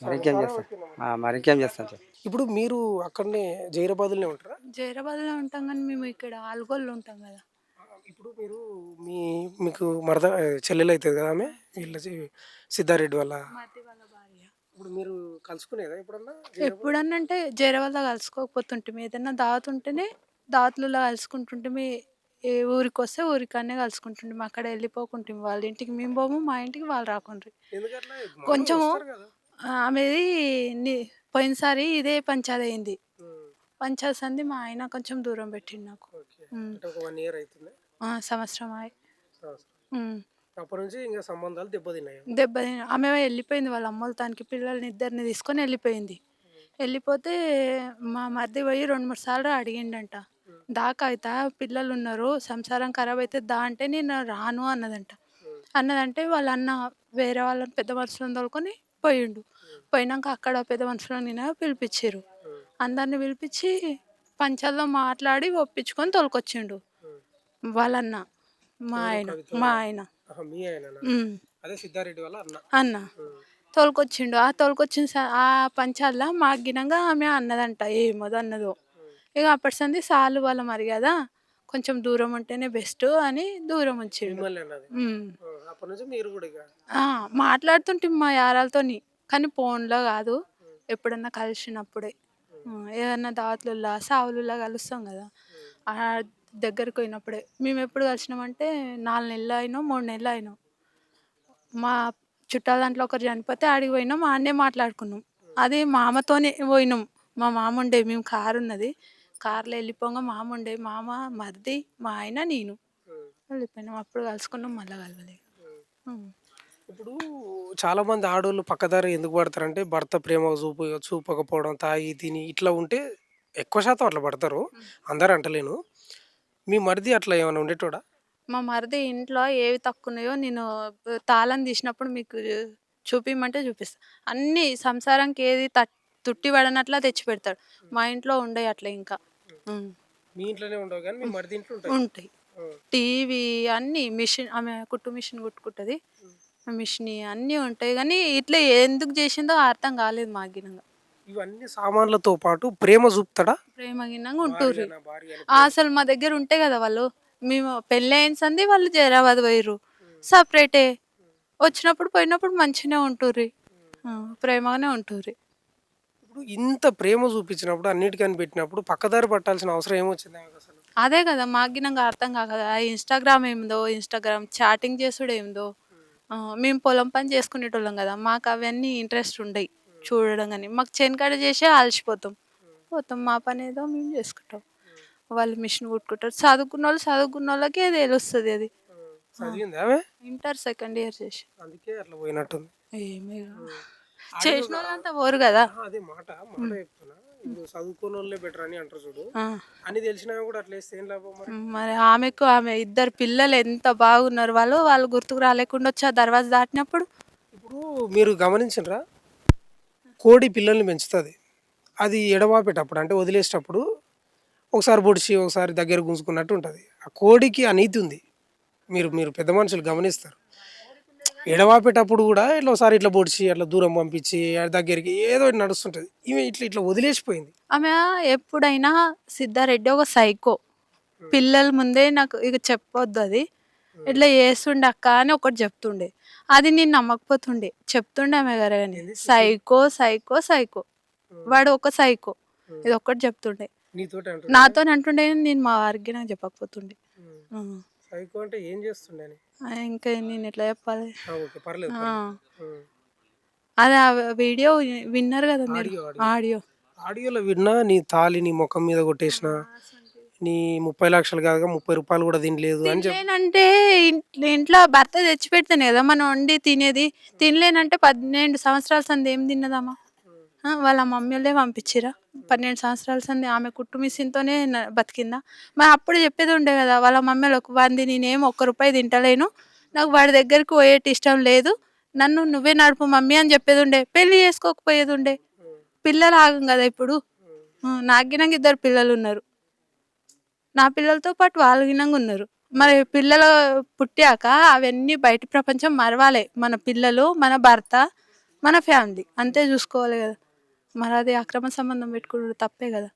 మరింకేం చేస్తాం, మరింకేం చేస్తాం సార్. ఇప్పుడు మీరు అక్కడనే జైరాబాద్లోనే ఉంటారా? జైరాబాద్లో ఉంటాం కానీ మేము ఇక్కడ ఆల్గోల్లో ఉంటాం కదా. ఇప్పుడు మీరు మీకు మరద చెల్లెలు అవుతుంది కదా ఆమె, వీళ్ళ సిద్ధారెడ్డి వాళ్ళ. మధ్య వాళ్ళ భార్య. ఇప్పుడు మీరు కలుసుకునేదా ఎప్పుడన్నా? ఎప్పుడన్నా అంటే జైరాబాద్లో కలుసుకోకపోతుంటే ఏదైనా దావత్ ఉంటేనే దావత్లలో కలుసుకుంటుంటే ఏ ఊరికి వస్తే ఊరికానే కలుసుకుంటుంటే అక్కడ వెళ్ళిపోకుంటాం, వాళ్ళ ఇంటికి మేము పోము, మా ఇంటికి వాళ్ళు రాకుండ్రి. ఎందుకట్లా? కొంచెము వస్తారు కదా. ఆమెది పోయినసారి ఇదే పంచాయతీ అయింది. పంచాయతీ సంది మా ఆయన కొంచెం దూరం పెట్టిండు నాకు. ఓకే. అంటే ఒక 1 ఇయర్ అవుతుంది. సంవత్సరం అప్పటి నుంచి ఇంకా సంబంధాలు దెబ్బతిన్నాయి. ఆమె వెళ్ళిపోయింది వాళ్ళ అమ్మోళ్ళ తానికి, పిల్లల్ని ఇద్దరిని తీసుకొని వెళ్ళిపోయింది. వెళ్ళిపోతే మా మరిది పోయి 2-3 సార్లు అడిగిండంట, దాకా అవుతా పిల్లలు ఉన్నారు సంసారం ఖరాబ్ అయితే దా అంటే నేను రాను అన్నదంటే వాళ్ళ అన్న వేరే వాళ్ళని పెద్ద మనుషులను తోలుకొని పోయిండు. పోయినాక అక్కడ పెద్ద మనుషులను నేను పిలిపించారు, అందరిని పిలిపించి పంచాల్లో మాట్లాడి ఒప్పించుకొని తోలుకొచ్చిండు వాళ్ళన్న, మా ఆయన మీ ఆయన అదే సిద్ధారెడ్డి వాళ్ళ అన్న తోలుకొచ్చిండు. ఆ తోలుకొచ్చిన ఆ పంచాల్లో మాకు గినంగా ఆమె అన్నదంట, ఏమోదో అన్నదో. ఇక అప్పటి సంది సాలు వాళ్ళ మరి కదా, కొంచెం దూరం ఉంటేనే బెస్ట్ అని దూరం ఉంచిండు. అప్పటి నుంచి మీరు కూడా మాట్లాడుతుంటే మా యారాలతోని, కానీ ఫోన్లో కాదు, ఎప్పుడన్నా కలిసినప్పుడే. ఏదన్నా దావత్లలో సావులలో కలుస్తాం కదా, ఆ దగ్గరికి పోయినప్పుడే. మేము ఎప్పుడు కలిసినామంటే 4 నెలలు అయినా 3 నెలలు అయినా. మా చుట్టాల దాంట్లో ఒకరు చనిపోతే ఆడికి పోయినాం, ఆడనే మాట్లాడుకున్నాం. అది మామతోనే పోయినాం, మా మామ ఉండే, మేము కారు ఉన్నది, కార్లో వెళ్ళిపోగా మామ ఉండే, మామ మరిది మా ఆయన నేను వెళ్ళిపోయినాం. అప్పుడు కలుసుకున్నాం, మళ్ళీ కలవలేదు. ఇప్పుడు చాలా మంది ఆడవాళ్ళు పక్కదారి ఎందుకు పడతారంటే భర్త ప్రేమ చూపకపోవడం, తాగి తిని ఇట్లా ఉంటే ఎక్కువ శాతం అట్లా పడతారు, అందరూ అంటలేను. మీ మరిది అట్లా ఏమైనా ఉండేటోడా? మా మరిది ఇంట్లో ఏవి తక్కువ ఉన్నాయో నేను తాళం తీసినప్పుడు మీకు చూపిమంటే చూపిస్తా. అన్నీ సంసారానికి ఏది తుట్టి పడనట్లా తెచ్చి పెడతాడు. మా ఇంట్లో ఉండవు అట్లా. ఇంకా మీ ఇంట్లోనే ఉండవు కానీ మీ మరిది ఇంట్లో ఉంటాయి. టీవీ అన్నీ, మిషన్, ఆమె కుట్టు మిషన్ కుట్టుకుంటుంది, మిషన్ అన్నీ ఉంటాయి. కానీ ఇట్లా ఎందుకు చేసిందో అర్థం కాలేదు మాకు గినంగా. ఇవన్నీ సామాన్లతో పాటు ప్రేమ చూపుతాడా? ప్రేమ గినంగా ఉంటుంది అసలు. మా దగ్గర ఉంటే కదా వాళ్ళు, మేము పెళ్ళి అయిన సంది వాళ్ళు జైరాబాద్ పోయిర్రు, సపరేటే. వచ్చినప్పుడు పోయినప్పుడు మంచిగానే ఉంటుర్రి, ప్రేమగానే ఉంటుర్రి. ఇప్పుడు ఇంత ప్రేమ చూపించినప్పుడు, అన్నిటికని పెట్టినప్పుడు పక్కదారి పట్టాల్సిన అవసరం ఏమొచ్చింది అసలు? అదే కదా మాకు గినంగా అర్థం కాక, ఇన్స్టాగ్రామ్ ఏందో, ఇన్స్టాగ్రామ్ చాటింగ్ చేసుడు ఏందో. మేము పొలం పని చేసుకునేటోళ్ళం కదా, మాకు అవన్నీ ఇంట్రెస్ట్ ఉండయి చూడడం. కానీ మాకు చేనుకాడ చేసే అలసిపోతాం, పోతాం, మా పని ఏదో మేము చేసుకుంటాం. వాళ్ళు మిషన్ కుట్టుకుంటారు. చదువుకున్న వాళ్ళకి అది తెలుస్తుంది. అది ఇంటర్ 2nd ఇయర్ చేసి, అందుకే అట్లా పోయినట్టుంది. ఏమీ చేసిన వాళ్ళంతా పోరు కదా. అదే మాట చెప్తున్నా. ఇప్పుడు చదువుకున్న వాళ్ళే బెటర్ అని అంటారు చూడు, అని తెలిసినా కూడా అట్లా వేస్తే ఏం లాభం మరి? మరి ఆమె 2 పిల్లలు ఎంత బాగున్నారు, వాళ్ళు గుర్తుకు రాలేకుండా వచ్చి ఆ దర్వాజ దాటినప్పుడు. ఇప్పుడు మీరు గమనించరా, కోడి పిల్లల్ని పెంచుతుంది, అది ఎడవాపేటప్పుడు అంటే వదిలేసేటప్పుడు ఒకసారి పొడిచి ఒకసారి దగ్గర గుంజుకున్నట్టు ఉంటుంది. ఆ కోడికి ఆ నీతి ఉంది, మీరు పెద్ద మనుషులు గమనిస్తారు. ఎడవాపేటప్పుడు కూడా ఇట్లా ఒకసారి ఇట్లా పొడిచి అట్లా దూరం పంపించి దగ్గరికి ఏదో నడుస్తుంటుంది. ఈమె ఇట్లా వదిలేసిపోయింది. ఆమె ఎప్పుడైనా సిద్ధారెడ్డి ఒక సైకో, పిల్లల ముందే నాకు ఇక చెప్పొద్దు అది, ఇట్లా చేస్తుండే అక్క అని ఒకటి చెప్తుండే. అది నేను నమ్మకపోతుండే, చెప్తుండే ఆమె గారు కానీ సైకో సైకో సైకో, వాడు ఒక సైకో, ఇది ఒక్కటి చెప్తుండే. నీతోటి అంటున్నా నాతో అంటుండే కానీ నేను మా వారికి నాకు చెప్పకపోతుండే. ఆ. సైకో అంటే ఏం చేస్తుండే అని? ఇంకా నేను ఎట్లా చెప్పాలి. ఓకే పర్లేదు ఆ. ఉమ్. అది ఆ వీడియో విన్నారు కదా మీరు, ఆడియో ఆడియో. ఆడియోలో విన్నా నీ తాళి నీ ముఖం మీద కొట్టేసిన, నీ 30 లక్షలు కాదుగా 30 రూపాయలు కూడా తినలేదు అని చెప్పి. తినలేనంటే ఇంట్లో భర్త తెచ్చి పెడితేనే కదా మనం వండి తినేది. తినలేనంటే 12 సంవత్సరాల సంది ఏం తిన్నదమ్మా? వాళ్ళ మమ్మీ వాళ్ళే పంపించిరా? 12 సంవత్సరాల సంది ఆమె కుట్టు మిషన్తోనే బతికిందా? మరి అప్పుడు చెప్పేది ఉండే కదా వాళ్ళ మమ్మీ వాళ్ళకు, వాంది నేనేం ₹1 తింటలేను, నాకు వాడి దగ్గరికి పోయేటి ఇష్టం లేదు, నన్ను నువ్వే నడుపు మమ్మీ అని చెప్పేది ఉండే. పెళ్లి చేసుకోకపోయేది ఉండే. పిల్లలు ఆగం కదా ఇప్పుడు. నాకు గినంగా 2 పిల్లలు ఉన్నారు, నా పిల్లలతో పాటు వాళ్ళు గినంగా ఉన్నారు. మరి పిల్లలు పుట్టాక అవన్నీ బయట ప్రపంచం మరవాలి. మన పిల్లలు, మన భర్త, మన ఫ్యామిలీ అంతే చూసుకోవాలి కదా. మరి అది అక్రమ సంబంధం పెట్టుకోవడం తప్పే కదా.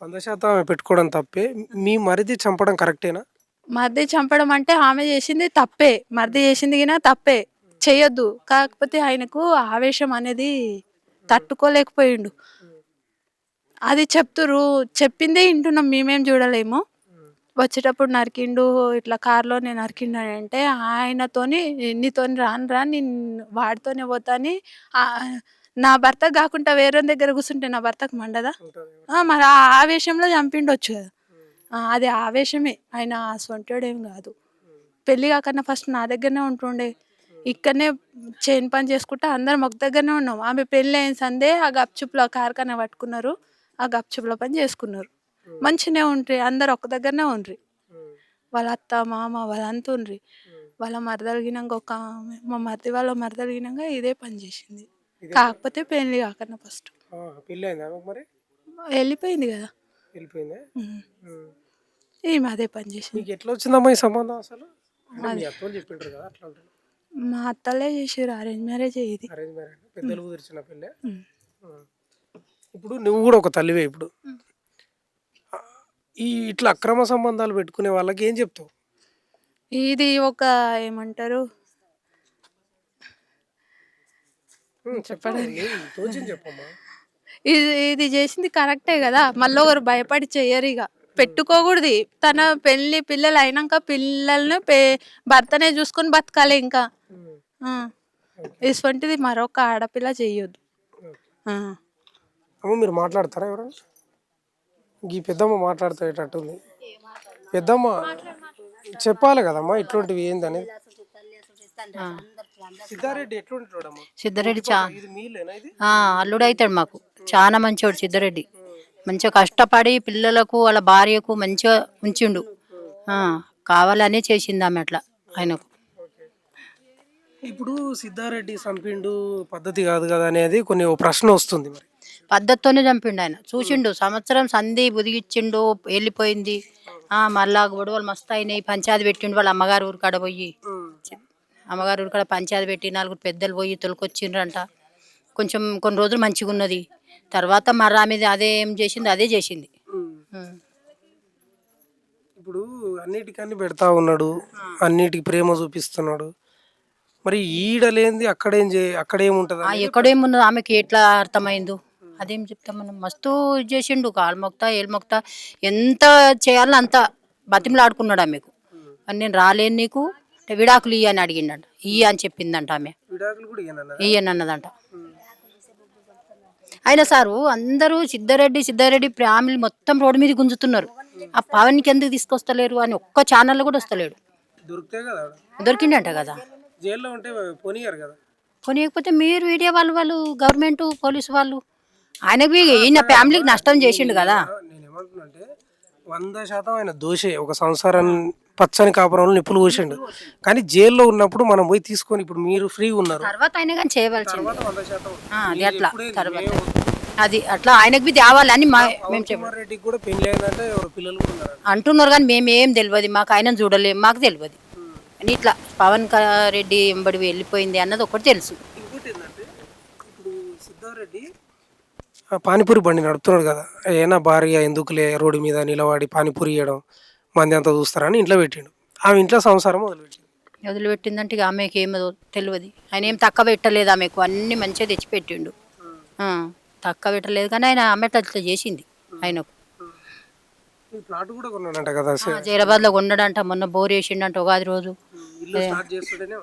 100% ఆమె పెట్టుకోవడం తప్పే. మీ మరిది చంపడం కరెక్టేనా? మరిది చంపడం అంటే ఆమె చేసింది తప్పే, మరిది చేసింది గినా తప్పే, చెయ్యొద్దు. కాకపోతే ఆయనకు ఆవేశం అనేది తట్టుకోలేకపోయిండు. అది చెప్తురు, చెప్పిందే వింటున్నాం, మేమేం చూడలేము. వచ్చేటప్పుడు నరికిండు, ఇట్లా కారులోనే నరికిండు అని అంటే ఆయనతోని నీతోని రానురా, నేను వాడితోనే పోతా అని నా భర్త కాకుండా వేరే దగ్గర కూర్చుంటే నా భర్తకు మండదా? మరి ఆ ఆవేశంలో చంపిండొచ్చు కదా. అది ఆవేశమే, ఆయన సొంటోడేం కాదు. పెళ్ళి కాకన్నా ఫస్ట్ నా దగ్గరనే ఉంటుండే, ఇక్కడనే చైన్ పని చేసుకుంటా అందరం ఒక దగ్గరనే ఉన్నాం. ఆమె పెళ్ళి అయిన సందే ఆ గప్చుప్లో కార్ఖానా పట్టుకున్నారు, ఆ గప్చుప్లో పని చేసుకున్నారు. మంచిగానే ఉండ్రి, అందరు ఒక దగ్గరనే ఉండ్రి. వాళ్ళ అత్త మామ వాళ్ళంతా ఉండ్రి. వాళ్ళ మరదలిగినాక ఒక ఆమె, మా మరిది వాళ్ళ మరదలిగినాక ఇదే పని చేసింది. కాకపోతే పెళ్ళి కాకన్నా ఫస్ట్ పెళ్ళి అయిందా మరి? వెళ్ళిపోయింది కదా. వెళ్ళిపోయిందా? ఈమె అదే పని చేసింది. నీకు ఎట్లా వచ్చిందమ్మా ఈ సంబంధం అసలు? అంటే మీ అత్తోళ్ళు చెప్పింటారు కదా అట్లా అంటారు. మా అత్తలే చేసారు, అరేంజ్ మ్యారేజ్ ఇది. అరేంజ్ మ్యారేజ్ పెద్దలు కుదిర్చిన పెళ్ళే. ఇప్పుడు నువ్వు కూడా ఒక తల్లివే. ఇప్పుడు ఈ ఇట్లా అక్రమ సంబంధాలు పెట్టుకునే వాళ్ళకి ఏం చెప్తావు? ఇది ఒక ఏమంటారు చెప్పండి, చెప్పమ్మా. ఇది చేసింది కరెక్టే కదా. మళ్ళీ ఒకరు భయపడి చెయ్యరు, ఇక పెట్టుకోకూడదు. తన పెళ్ళి పిల్లలు అయినాక పిల్లల్ని భర్తనే చూసుకొని బతకాలి. ఇంకా ఇటువంటిది మరొక ఆడపిల్ల చెయ్యొద్దు. అమ్మ మీరు మాట్లాడతారా ఎవరైనా? ఈ పెద్దమ్మ మాట్లాడుతాయేటట్టుంది. పెద్దమ్మ చెప్పాలి కదమ్మా ఇట్లాంటివి ఏందని. సిద్ధారెడ్డి ఎట్లుంటాడమ్మా? సిద్ధారెడ్డి ఇది మీలేనా? ఇది అల్లుడు అవుతాడు మాకు, చాలా మంచోడు సిద్ధారెడ్డి. మంచిగా కష్టపడి పిల్లలకు వాళ్ళ భార్యకు మంచిగా ఉంచిండు. కావాలనే చేసింది ఆమె అట్లా ఆయనకు. ఇప్పుడు సిద్ధారెడ్డి చంపిండు పద్ధతి కాదు కదా అనేది కొన్ని ప్రశ్న వస్తుంది. మరి పద్ధతితోనే చంపిండు ఆయన. చూసిండు సంవత్సరం సంధి బుదిగిచ్చిండు, వెళ్ళిపోయింది. మళ్ళా గొడవలు మస్తు అయినాయి, పంచాయతీ పెట్టిండు. వాళ్ళ అమ్మగారు ఊరికాడ పోయి, అమ్మగారు ఊరికాడ పంచాయతీ పెట్టి 4 పెద్దలు పోయి తొలకొచ్చిండ్రంట. కొంచెం కొన్ని రోజులు మంచిగా ఉన్నది, తర్వాత మరి ఆమె అదే ఏం చేసింది అదే చేసింది. ఇప్పుడు అన్నిటికన్నీ పెడతా ఉన్నాడు, అన్నిటికి ప్రేమ చూపిస్తున్నాడు. మరి ఈడలేంది అక్కడేముంటది? ఎక్కడేమున్నది ఆమెకి ఎట్లా అర్థమైందో అదేం చెప్తాం మనం. మస్తు ఇది చేసిండు, కాలు మొక్తా ఏలు మొక్తా ఎంత చేయాలో అంత బతిమలాడుకున్నాడు ఆమెకు. అని నేను రాలేను నీకు, విడాకులు ఇయ్య అని అడిగిండంట. ఇయ్య అని చెప్పిందంట ఆమె. ఇయ్యనన్నదంట. అయినా సారు అందరూ సిద్ధారెడ్డి ఫ్యామిలీ మొత్తం రోడ్డు మీద గుంజుతున్నారు. ఆ పవన్కి ఎందుకు తీసుకొస్తలేరు అని ఒక్క ఛానల్లో కూడా వస్తలేడు. దొరికిండంట కదా. జైల్లో ఉంటే పోనీయరు కదా. పోనీయకపోతే మీరు మీడియా వాళ్ళు గవర్నమెంట్ పోలీసు వాళ్ళు ఆయనకు ఈయన ఫ్యామిలీకి నష్టం చేసిండు కదా. నేనేమంటున్నానంటే 100% ఆయన దోషే. ఒక సంసారం పచ్చని కాపురంలో నిప్పులు పోసిండు. కానీ జైల్లో ఉన్నప్పుడు మనం పోయి తీసుకొని ఇప్పుడు మీరు ఫ్రీగా ఉన్నారు, తర్వాత అయినా కానీ చేయవలసింది. 100% అది అట్లా తర్వాత అది అట్లా ఆయనకు తేవాలి అని మేము చెప్పాం. రెడ్డికి కూడా పెళ్లి అయిందంటే ఎవరు పిల్లలు కూడా ఉన్నారు అంటున్నారు కానీ మేమేం తెలియదు, మాకు ఆయన చూడలేము, మాకు తెలియదు. అని ఇట్లా పవన్ రెడ్డి ఎంబడి వెళ్ళిపోయింది అన్నది ఒకటి తెలుసు. ఇంకోటి ఏంటంటే ఇప్పుడు సిద్ధారెడ్డి పానీపూరి బండి నడుపుతున్నాడు కదా. ఏనా భార్య ఎందుకులే రోడ్డు మీద నిలబడి పానీపూరి ఇవ్వడం, మంది అంతా చూస్తారని ఇంట్లో పెట్టిండు. ఆమె ఇంట్లో సంసారం మొదలుపెట్టిండు. వదిలిపెట్టిందంటే ఇక ఆమెకి ఏమో తెలియదు. ఆయన ఏం తక్కువ పెట్టలేదు ఆమెకు, అన్ని మంచిగా తెచ్చిపెట్టిండు. ఆ, తక్కువ పెట్టలేదు కానీ ఆయన ఆమె అట్లా చేసింది ఆయనకు. ఈ ప్లాట్ కూడా కొన్నాడంట కదా, జైరాబాద్లో కొన్నాడంట, మొన్న బోర్ వేసిండంట ఉగాది రోజు. ఇల్లు స్టార్ట్ చేస్తాడేనే.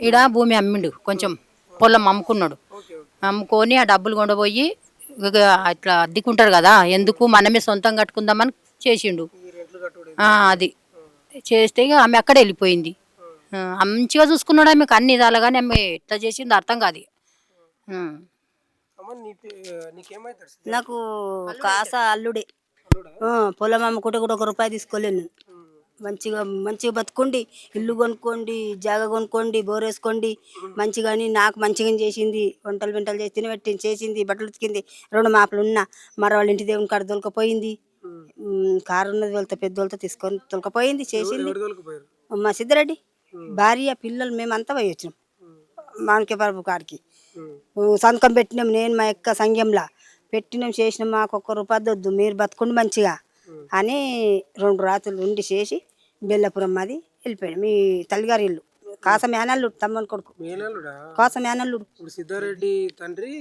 ఈడ భూమి అమ్మిండు, కొంచెం పొలం అమ్ముకున్నాడు. Okay okay. అమ్ముకొని ఆ డబ్బులు కొండపోయి ఇక అట్లా అద్దెకుంటారు కదా, ఎందుకు మనమే సొంతం కట్టుకుందామని చేసిండు. ఈ రెంట్లు కట్టుడు. అది చేస్తే ఇక ఆమె అక్కడ వెళ్ళిపోయింది. మంచిగా చూసుకున్నాడు ఆమెకు అన్ని విధాలుగా, కానీ ఆమె ఎట్లా చేసింది అర్థం కాదు. అమ్మ నీకేమైతాడు? నాకు కాస అల్లుడే. పొలం అమ్ముకుంటే కూడా 1 రూపాయి తీసుకోలేను నేను. మంచిగా బతుకోండి, ఇల్లు కొనుక్కోండి, జాగ కొనుక్కోండి, బోర్ వేసుకోండి మంచిగా అని నాకు మంచిగా చేసింది. వంటలు చేసి తినబెట్టింది, చేసింది, బట్టలు ఉతికింది. 2 మాపలు ఉన్నా మరో వాళ్ళ ఇంటి దేవుని కాడ తొలకపోయింది. కారు ఉన్నది వాళ్ళతో పెద్దోళ్ళతో తీసుకొని తొలకపోయింది, చేసింది. మా సిద్ధిరెడ్డి భార్య పిల్లలు మేమంతా పోయి వచ్చినాం మానకే బాబు కాడికి. సంతకం పెట్టినాం, నేను మా యొక్క సంఘంలో పెట్టినాం, చేసినాం. మాకు 1 రూపాయి వద్దు, మీరు బతుకుండి మంచిగా అని 2 రాత్రులు ఉండి చేసి బెల్లపురం అది వెళ్ళిపోయాడు. మీ తల్లిగారి ఇల్లు కాస మేనల్లుడు, తమ్మని కొడుకు కాస మేనల్లుడు. సిద్ధారెడ్డి తండ్రి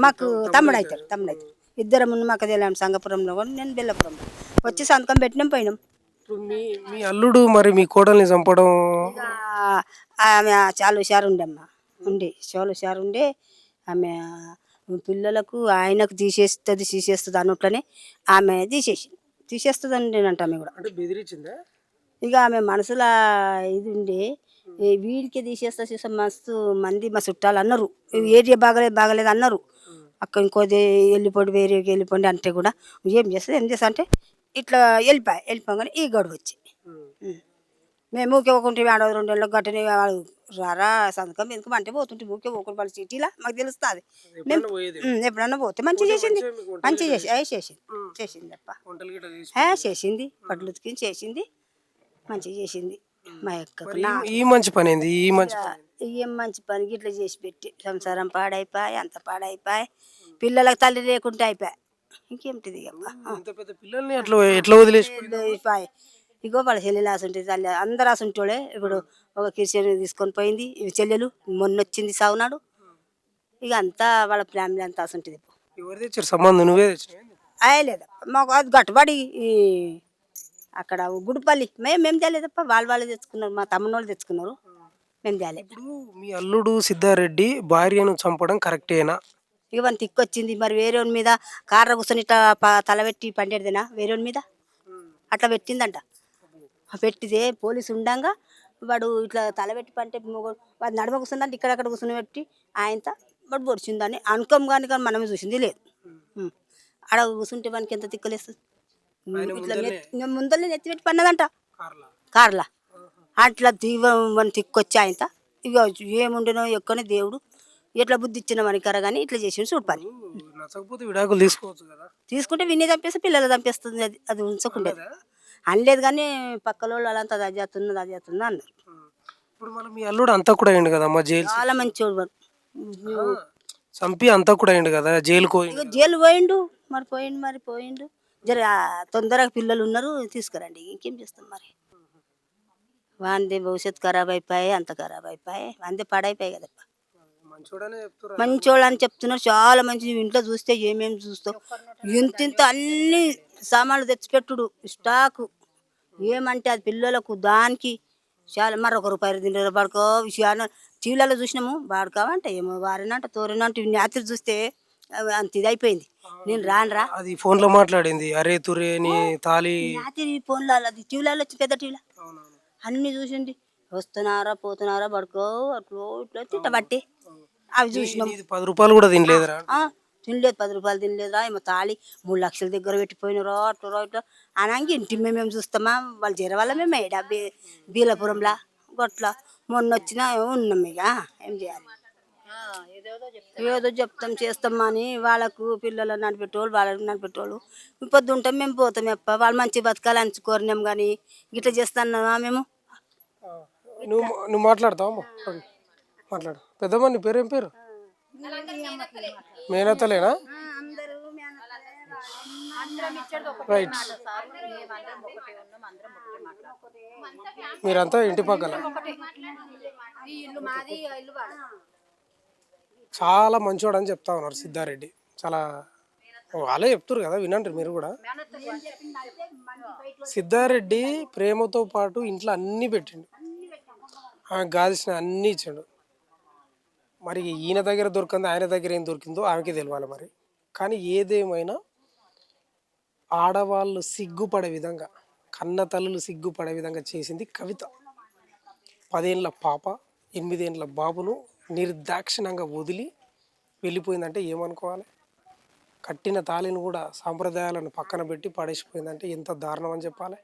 మాకు తమ్ముడు అవుతారు. ఇద్దరం ఉన్న మాకు తెలియదు. సంగపురంలో కూడా నేను బెల్లపురంలో వచ్చి సంతకం పెట్టినాం, పోయినాం. మీ అల్లుడు మరి మీ కోడల్ని చంపడం, ఆమె చాలా హుషారు చాలా హుషారు ఉండే. ఆమె పిల్లలకు ఆయనకు తీసేస్తుంది అన్నట్లనే ఆమె తీసేస్తుంది అండి ఆమె కూడా. అంటే బెదిరించిందా? ఇక ఆమె మనసులో ఇది ఉండే, వీడికి తీసేస్తా మస్తు మంది మా చుట్టాలు అన్నారు, ఏరియా బాగలేదు అన్నారు. అక్కడ ఇంకోది వెళ్ళిపోండి, వేరేకి వెళ్ళిపోండి అంటే కూడా ఏం చేస్తా అంటే ఇట్లా వెళ్ళిపోగానే ఈ గడువు వచ్చి మేము ఊకే ఒకటి 2 ఏళ్ళకి గట్టనే వాడు రారా సంతకం ఎందుకు అంటే పోతుంటే ఊకే ఒకటి వాళ్ళ సిటీలా మాకు తెలుస్తుంది. మేము ఎప్పుడన్నా పోతే మంచిగా చేసింది, చేసింది అప్ప చేసింది, బట్టలు ఉతికి చేసింది, మంచిగా చేసింది. మా యొక్క ఈ మంచి పని ఏంది? ఏం మంచి పని ఇట్లా చేసి పెట్టి సంసారం పాడైపోయి, అంత పాడైపోయి, పిల్లలకు తల్లి లేకుంటే అయిపోయి ఇంకేమిటిది. పిల్లల్ని ఎట్లా వదిలేసి ఇగో వాళ్ళ చెల్లెలు ఆసుంటుంది, తల్లి అందరు ఆసుంటోడే. ఇప్పుడు ఒక కిచెన్ తీసుకొని పోయింది చెల్లెలు, మొన్న వచ్చింది సాగునాడు. ఇక అంతా వాళ్ళ ఫ్యామిలీ అంతా ఆసుంటుంది. ఎవరు తెచ్చారు సంబంధం? నువ్వే తెచ్చినావా? అయ్యలేదు మాకు అది గట్టుబడి అక్కడ గుడిపల్లి మేము తేలేదప్ప, వాళ్ళు తెచ్చుకున్నారు, మా తమ్ముళ్ళు తెచ్చుకున్నారు, మేము తేలే. ఇప్పుడు మీ అల్లుడు సిద్ధారెడ్డి భార్యను చంపడం కరెక్టేనా? ఇక వాళ్ళ తిక్కొచ్చింది మరి, వేరే మీద కార్ర కూర్చొని ఇట్లా తల పెట్టి పండేదేనా వేరే మీద అట్లా పెట్టిందంట. పెట్టితే పోలీసు ఉండంగా వాడు ఇట్లా తలబెట్టి పంటే వాడు నడమ కూర్చుందంటే ఇక్కడక్కడ కూర్చుని పెట్టి ఆయనతో వాడు పొడిచిందని అనుకోం కానీ మనమే చూసింది లేదు. ఆడ కూర్చుంటే వానికి ఎంత తిక్కలేస్తుంది. ఇట్లా ముందరనే నెత్తి పెట్టి పన్నదంట కార్లా. అట్లా తీవ్రం తిక్కొచ్చి ఆయనతో ఇక ఏముండేనో ఎక్కనే దేవుడు ఎట్లా బుద్ధి ఇచ్చిన మనకర కానీ ఇట్లా చేసి చూడపని. విడాకులు తీసుకోవచ్చు కదా, తీసుకుంటే విని చంపేస్తే పిల్లలు చంపేస్తుంది. అది ఉంచకుండే అనలేదు కానీ పక్కల వాళ్ళు అలాంటి అది చేస్తున్నది అన్నారు. ఇప్పుడు మళ్ళీ మీ అల్లుడు అంతా కూడా అయింది కదా అమ్మ, జైలు చాలా మంచోడు చంపి అంతా కూడా అయింది కదా, జైలుకు జైలు పోయిండు. మరి పోయిండు జర తొందరగా పిల్లలు ఉన్నారు తీసుకురండి, ఇంకేం చేస్తాం మరి. వాందే భవిష్యత్తు ఖరాబ్ అయిపోయాయి, అంత ఖరాబ్ అయిపోయాయి, వాందే పాడైపోయాయి కదప్ప. మంచోళ్ళు అని చెప్తున్నారు, చాలా మంచి. ఇంట్లో చూస్తే ఏమేమి చూస్తావు, ఇంత అన్ని సామాన్లు తెచ్చిపెట్టుడు స్టాకు ఏమంటే అది పిల్లలకు దానికి చాలా. మరి 1 రూపాయి తింటారు పడుకో విషయాలు టీవీలలో చూసినాము. వాడుకోవంటే ఏమో వారినంట తోరినంటే రాత్రి చూస్తే అంత ఇది అయిపోయింది. నేను రానురా అది ఫోన్ లో మాట్లాడింది, అరే తురే నీ తాళి రాత్రి ఫోన్లో అది టీవీలలో వచ్చి పెద్ద టీవీలో అన్ని చూసింది. వస్తున్నారా పోతున్నారా పడుకో అట్లా ఇట్లా తిట్టబట్టి అవి చూసినాం. 10 రూపాయలు కూడా తినలేదురా? తినలేదు, 10 రూపాయలు తినలేదురా. ఏమో తాళి 3 లక్షల దగ్గర పెట్టిపోయినరా అట్లా ఇట్లా అనంగి ఇంటి మేము చూస్తామా, వాళ్ళు చేరే వాళ్ళ మేము ఏడా బీలపురంలా గట్లా మొన్న వచ్చినా ఉన్నాం. ఇక ఏం చేయాలి, ఏదో చెప్తాం చేస్తాం అని వాళ్ళకు పిల్లలు నడిపెట్టేవాళ్ళు వాళ్ళకి నడిపెట్టేవాళ్ళు పొద్దు ఉంటాం మేము పోతాం ఎప్ప వాళ్ళు మంచి బతకాలి అనుకోరినాం కానీ ఇట్లా చేస్తున్నామా మేము. నువ్వు మాట్లాడతావు, మాట్లాడు. పెద్దమ్మ నీ పేరు ఏం పేరు? మేనత్తలేనా? రైట్. మీరంతా ఇంటి పక్కల చాలా మంచోడు అని చెప్తా ఉన్నారు సిద్ధారెడ్డి. చాలా వాళ్ళే చెప్తారు కదా, వినండి మీరు కూడా. సిద్ధారెడ్డి ప్రేమతో పాటు ఇంట్లో అన్నీ పెట్టిండు, ఆమెకు కావాల్సిన అన్నీ ఇచ్చాడు. మరి ఈయన దగ్గర దొరికిందో ఆయన దగ్గర ఏం దొరికిందో ఆమెకే తెలియాలి మరి. కానీ ఏదేమైనా ఆడవాళ్ళు సిగ్గుపడే విధంగా, కన్న తల్లులు సిగ్గుపడే విధంగా చేసింది కవిత. 10 ఏళ్ళ పాప 8 ఏళ్ళ బాబును నిర్దాక్షిణ్యంగా వదిలి వెళ్ళిపోయిందంటే ఏమనుకోవాలి? కట్టిన తాళిని కూడా సాంప్రదాయాలను పక్కన పెట్టి పడేసిపోయిందంటే ఎంత దారుణం అని చెప్పాలి.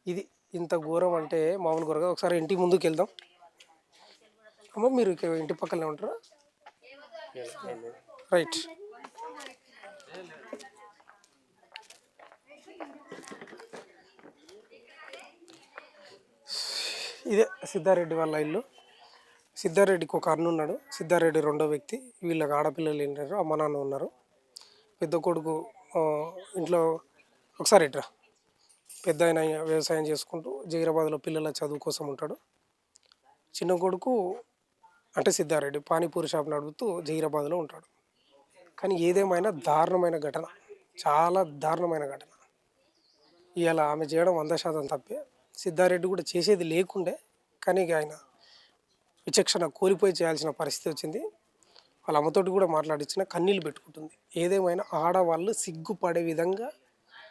ఇది ఇంత ఘోరం అంటే మామూలు ఘోరం. ఒకసారి ఇంటి ముందుకు వెళ్దాం. అమ్మ మీరు ఇంటి పక్కనే ఉంటారా? రైట్. ఇదే సిద్ధారెడ్డి వాళ్ళ ఇల్లు. సిద్ధారెడ్డికి ఒక అన్న ఉన్నాడు, సిద్ధారెడ్డి రెండో వ్యక్తి. వీళ్ళకి ఆడపిల్లలు ఏంటారు, అమ్మ నాన్న ఉన్నారు. పెద్ద కొడుకు ఇంట్లో ఒకసారి ఇట్రా, పెద్ద ఆయన వ్యవసాయం చేసుకుంటూ జైరాబాద్లో పిల్లల చదువు కోసం ఉంటాడు. చిన్న కొడుకు అంటే సిద్ధారెడ్డి పానీపూరి షాప్ నడుపుతూ జైరాబాద్లో ఉంటాడు. కానీ ఏదేమైనా దారుణమైన ఘటన, చాలా దారుణమైన ఘటన. ఇవాళ ఆమె చేయడం 100% తప్పే. సిద్ధారెడ్డి కూడా చేసేది లేకుండే, కానీ ఆయన విచక్షణ కోల్పోయి చేయాల్సిన పరిస్థితి వచ్చింది. వాళ్ళ అమ్మతోటి కూడా మాట్లాడించిన కన్నీళ్ళు పెట్టుకుంటుంది. ఏదేమైనా ఆడవాళ్ళు సిగ్గుపడే విధంగా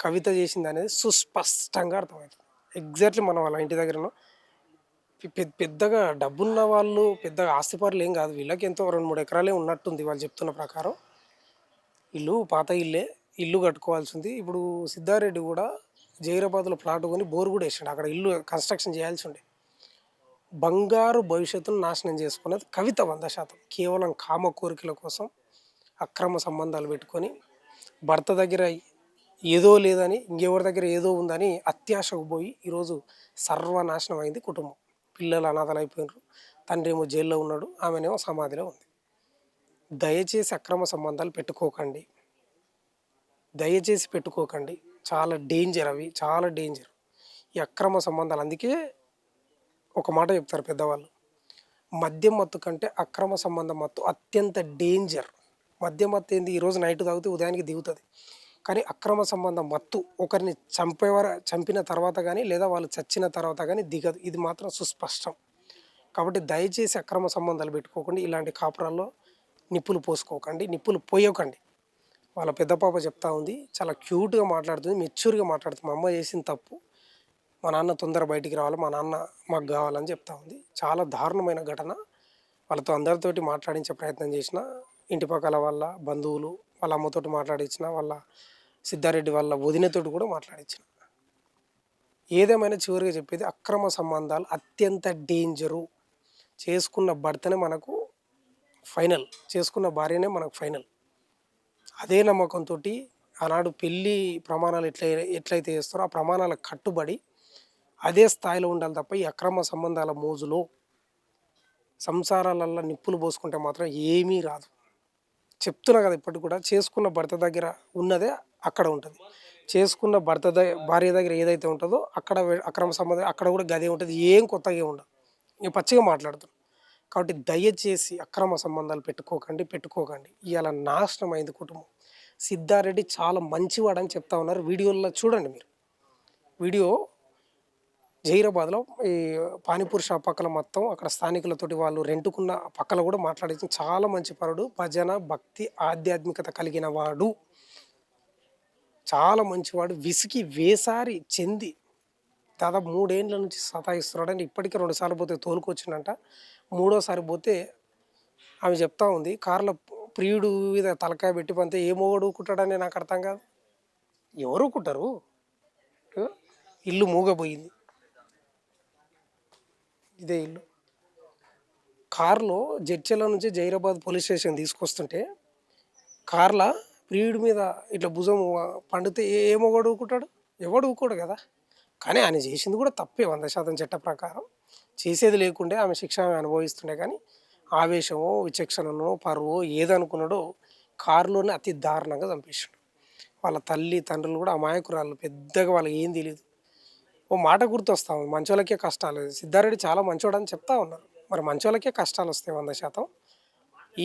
కవిత చేసింది అనేది సుస్పష్టంగా అర్థమవుతుంది. ఎగ్జాక్ట్లీ మనం వాళ్ళ ఇంటి దగ్గరను పెద్దగా డబ్బున్న వాళ్ళు, పెద్దగా ఆస్తిపరులు ఏం కాదు. వీళ్ళకి ఎంతో 2-3 ఎకరాలే ఉన్నట్టుంది వాళ్ళు చెప్తున్న ప్రకారం. ఇల్లు పాత ఇల్లే, ఇల్లు కట్టుకోవాల్సింది. ఇప్పుడు సిద్ధారెడ్డి కూడా జైరాబాద్లో ప్లాట్ కొని బోర్ కూడా వేసాడు, అక్కడ ఇల్లు కన్స్ట్రక్షన్ చేయాల్సి ఉండే. బంగారు భవిష్యత్తును నాశనం చేసుకున్నది కవిత 100%. కేవలం కామ కోరికల కోసం అక్రమ సంబంధాలు పెట్టుకొని భర్త దగ్గర ఏదో లేదని, ఇంకెవరి దగ్గర ఏదో ఉందని అత్యాశకు పోయి ఈరోజు సర్వనాశనం అయింది కుటుంబం. పిల్లలు అనాథలు అయిపోయినారు, తండ్రి ఏమో జైల్లో ఉన్నాడు, ఆమెనేమో సమాధిలో ఉంది. దయచేసి అక్రమ సంబంధాలు పెట్టుకోకండి, దయచేసి పెట్టుకోకండి. చాలా డేంజర్, అవి చాలా డేంజర్ ఈ అక్రమ సంబంధాలు. అందుకే ఒక మాట చెప్తారు పెద్దవాళ్ళు, మద్యం మత్తు కంటే అక్రమ సంబంధం మత్తు అత్యంత డేంజర్. మద్యం మత్తు ఏంది, ఈరోజు నైట్ తాగితే ఉదయానికి దిగుతుంది. కానీ అక్రమ సంబంధం మత్తు ఒకరిని చంపిన తర్వాత కానీ లేదా వాళ్ళు చచ్చిన తర్వాత కానీ దిగదు. ఇది మాత్రం సుస్పష్టం. కాబట్టి దయచేసి అక్రమ సంబంధాలు పెట్టుకోకండి, ఇలాంటి కాపురాల్లో నిప్పులు పోసుకోకండి, నిప్పులు పోయకండి. వాళ్ళ పెద్ద పాప చెప్తా ఉంది, చాలా క్యూట్గా మాట్లాడుతుంది, మెచ్యూర్గా మాట్లాడుతుంది. మా అమ్మ చేసిన తప్పు, మా నాన్న తొందర బయటికి రావాలి, మా నాన్న మాకు కావాలని చెప్తా ఉంది. చాలా దారుణమైన ఘటన. వాళ్ళతో అందరితోటి మాట్లాడించే ప్రయత్నం చేసిన, ఇంటి పక్కల వాళ్ళ బంధువులు, వాళ్ళ అమ్మతోటి మాట్లాడించిన, వాళ్ళ సిద్ధారెడ్డి వాళ్ళ వదినతోటి కూడా మాట్లాడించిన. ఏదేమైనా చివరిగా చెప్పేది, అక్రమ సంబంధాలు అత్యంత డేంజరు. చేసుకున్న భర్తనే మనకు ఫైనల్, చేసుకున్న భార్యనే మనకు ఫైనల్. అదే నమ్మకంతో ఆనాడు పెళ్ళి ప్రమాణాలు ఎట్లయితే చేస్తారో ఆ ప్రమాణాలకు కట్టుబడి అదే స్థాయిలో ఉండాలి తప్ప ఈ అక్రమ సంబంధాల మోజులో సంసారాలల్లో నిప్పులు పోసుకుంటే మాత్రం ఏమీ రాదు. చెప్తున్నా కదా, ఇప్పటికి కూడా చేసుకున్న భర్త దగ్గర ఉన్నదే అక్కడ ఉంటుంది. చేసుకున్న భార్య దగ్గర ఏదైతే ఉంటుందో అక్కడ అక్రమ సంబంధం అక్కడ కూడా గదే ఉంటుంది. ఏం కొత్తగా ఉండదు, నేను పచ్చిగా మాట్లాడుతున్నాను. కాబట్టి దయచేసి అక్రమ సంబంధాలు పెట్టుకోకండి. ఇవాళ నాశనం అయింది కుటుంబం. సిద్ధారెడ్డి చాలా మంచివాడని చెప్తా ఉన్నారు. వీడియోలో చూడండి మీరు. వీడియో జైరాబాద్లో ఈ పానీపూరి షాప్ పక్కల మొత్తం అక్కడ స్థానికులతోటి వాళ్ళు రెంటుకున్న పక్కల కూడా మాట్లాడించి చాలా మంచి పరుడు, భజన భక్తి ఆధ్యాత్మికత కలిగిన వాడు, చాలా మంచివాడు. విసికి వేసారి చెంది దాదాపు 3 ఏళ్ళ నుంచి సతాయిస్తున్నాడని ఇప్పటికీ 2 సార్లు పోతే తోలుకొచ్చిందంట. 3వసారి పోతే ఆమె చెప్తా ఉంది, కార్లో ప్రియుడు మీద తలకాయ పెట్టి పంతే ఏ మొగడు ఊకుంటాడని నాకు అర్థం కాదు. ఎవరు ఊకుంటారు? ఇల్లు మూగపోయింది, ఇదే ఇల్లు. కారులో జడ్చెల నుంచి జైరాబాద్ పోలీస్ స్టేషన్ తీసుకొస్తుంటే కార్లో ప్రియుడి మీద ఇట్లా భుజం పండితే ఏ మొగడు ఊకుంటాడు? ఎవడు ఊకోడు కదా. కానీ ఆయన చేసింది కూడా తప్పే 100% చట్ట ప్రకారం. చేసేది లేకుండే ఆమె శిక్ష అనుభవిస్తుండే. కానీ ఆవేశమో విచక్షణనో పరువో ఏదనుకున్నాడో కారులోనే అతి దారుణంగా చంపేసాడు. వాళ్ళ తల్లి తండ్రులు కూడా అమాయకురాళ్ళు, పెద్దగా వాళ్ళకి ఏం తెలియదు. ఓ మాట గుర్తొస్తా ఉంది, మంచోళ్ళకే కష్టాలు. సిద్ధారెడ్డి చాలా మంచోడని చెప్తా ఉన్నారు. మరి మంచోళ్ళకే కష్టాలు వస్తాయి 100%.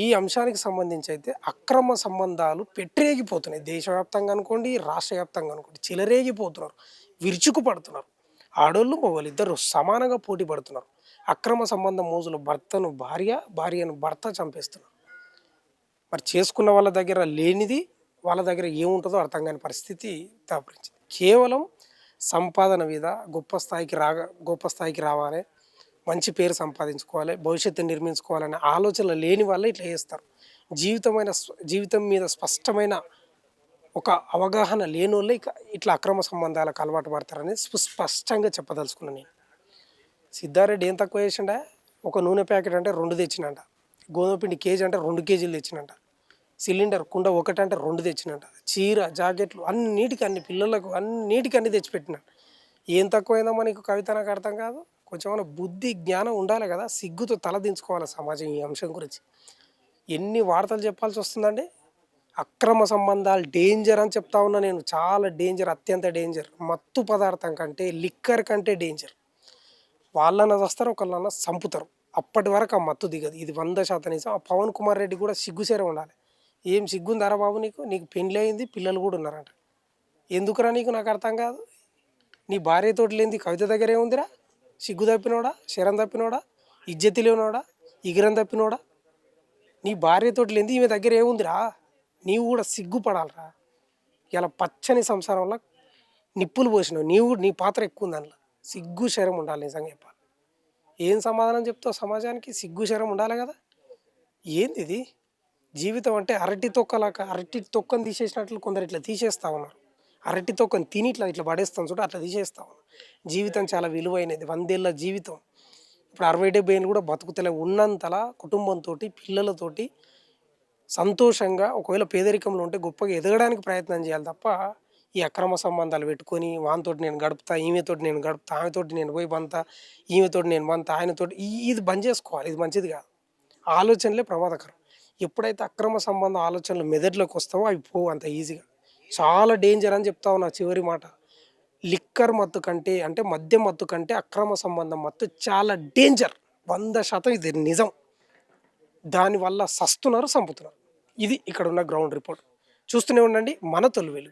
ఈ అంశానికి సంబంధించి అయితే అక్రమ సంబంధాలు పెట్టరేగిపోతున్నాయి. దేశవ్యాప్తంగా అనుకోండి, రాష్ట్ర వ్యాప్తంగా అనుకోండి, చిలరేగిపోతున్నారు, విరుచుకు పడుతున్నారు. ఆడోళ్ళు మగవాళ్ళు ఇద్దరు సమానంగా పోటీ పడుతున్నారు. అక్రమ సంబంధం మోజులో భర్తను భార్య, భార్యను భర్త చంపేస్తున్నారు. మరి చేసుకున్న వాళ్ళ దగ్గర లేనిది వాళ్ళ దగ్గర ఏముంటుందో అర్థం కాని పరిస్థితి దాపురించింది. కేవలం సంపాదన మీద గొప్ప స్థాయికి రావాలి, మంచి పేరు సంపాదించుకోవాలి, భవిష్యత్తు నిర్మించుకోవాలనే ఆలోచనలు లేని వాళ్ళే ఇట్లా చేస్తారు. జీవితం మీద స్పష్టమైన ఒక అవగాహన లేని వాళ్ళే ఇట్లా అక్రమ సంబంధాలకు అలవాటు పడతారని స్పష్టంగా చెప్పదలుచుకున్నాను నేను. సిద్ధారెడ్డి ఏం తక్కువ చేసిండ? ఒక నూనె ప్యాకెట్ అంటే 2 తెచ్చినంట, గోధుమ పిండి కేజీ అంటే 2 కేజీలు తెచ్చినంట, సిలిండర్ కుండ 1 అంటే 2 తెచ్చినంట, చీర జాకెట్లు అన్ని పిల్లలకు అన్ని తెచ్చిపెట్టినాడు. ఏం తక్కువైందమ్మా నీకు కవిత? నాకు అర్థం కాదు. కొంచెం బుద్ధి జ్ఞానం ఉండాలి కదా, సిగ్గుతో తలదించుకోవాలి సమాజం ఈ అంశం గురించి. ఎన్ని వార్తలు చెప్పాల్సి వస్తుందండి? అక్రమ సంబంధాలు డేంజర్ అని చెప్తా ఉన్నా నేను, చాలా డేంజర్, అత్యంత డేంజర్. మత్తు పదార్థం కంటే, లిక్కర్ కంటే డేంజర్. వాళ్ళన్న వస్తారు, ఒకళ్ళన్న చంపుతారు. అప్పటి వరకు ఆ మత్తు దిగదు. ఇది 100% నిజం. ఆ పవన్ కుమార్ రెడ్డి కూడా సిగ్గుసేరే ఉండాలి. ఏం సిగ్గుందారా బాబు నీకు పెళ్ళి అయింది, పిల్లలు కూడా ఉన్నారంట. ఎందుకురా నీకు? నాకు అర్థం కాదు. నీ భార్యతోటి లేనిది కవిత దగ్గర ఏముందిరా? సిగ్గు తప్పినోడా, శరం తప్పినోడా, ఇజ్జతి లేనోడా, ఇగిరం తప్పినోడా? నీ భార్యతోటి లేనిది ఈమె దగ్గర ఏముందిరా? నీవు కూడా సిగ్గుపడాలరా. ఇలా పచ్చని సంసారంలో నిప్పులు పోసినావు, నీ పాత్ర ఎక్కువ ఉంది అందులో. సిగ్గు శరం ఉండాలి నిజంగా చెప్పాలి. ఏం సమాధానం చెప్తావు సమాజానికి? సిగ్గు శరం ఉండాలి కదా. ఏంది ఇది? జీవితం అంటే అరటి తొక్కను తీసేసినట్లు కొందరు ఇట్లా తీసేస్తా ఉన్నారు. అరటి తొక్కను తిని ఇట్లా పడేస్తాం చూడ, అట్లా తీసేస్తా ఉన్నారు. జీవితం చాలా విలువైనది, 100 ఏళ్ళ జీవితం. ఇప్పుడు 60-70 ఏళ్ళు కూడా బతుకుతలే. ఉన్నంతలా కుటుంబంతో, పిల్లలతోటి సంతోషంగా, ఒకవేళ పేదరికంలో ఉంటే గొప్పగా ఎదగడానికి ప్రయత్నం చేయాలి తప్ప ఈ అక్రమ సంబంధాలు పెట్టుకొని వానితోటి నేను గడుపుతా, ఈమెతోటి నేను గడుపుతా, ఆమెతోటి నేను పోయి బంతా, ఈమెతోటి నేను బంతా, ఆయనతోటి ఇది బంద్ చేసుకోవాలి. ఇది మంచిది కాదు. ఆలోచనలే ప్రమాదకరం. ఎప్పుడైతే అక్రమ సంబంధ ఆలోచనలు మెదడులోకి వస్తావో అవి పోవు అంత ఈజీగా. చాలా డేంజర్ అని చెప్తా ఉన్నా. చివరి మాట, లిక్కర్ మత్తు కంటే, అంటే మద్యం మత్తు కంటే అక్రమ సంబంధం మత్తు చాలా డేంజర్. 100% ఇది నిజం. దానివల్ల సస్తున్నారు, చంపుతున్నారు. ఇది ఇక్కడ ఉన్న గ్రౌండ్ రిపోర్ట్. చూస్తూనే ఉండండి మన తొలి వెలుగు.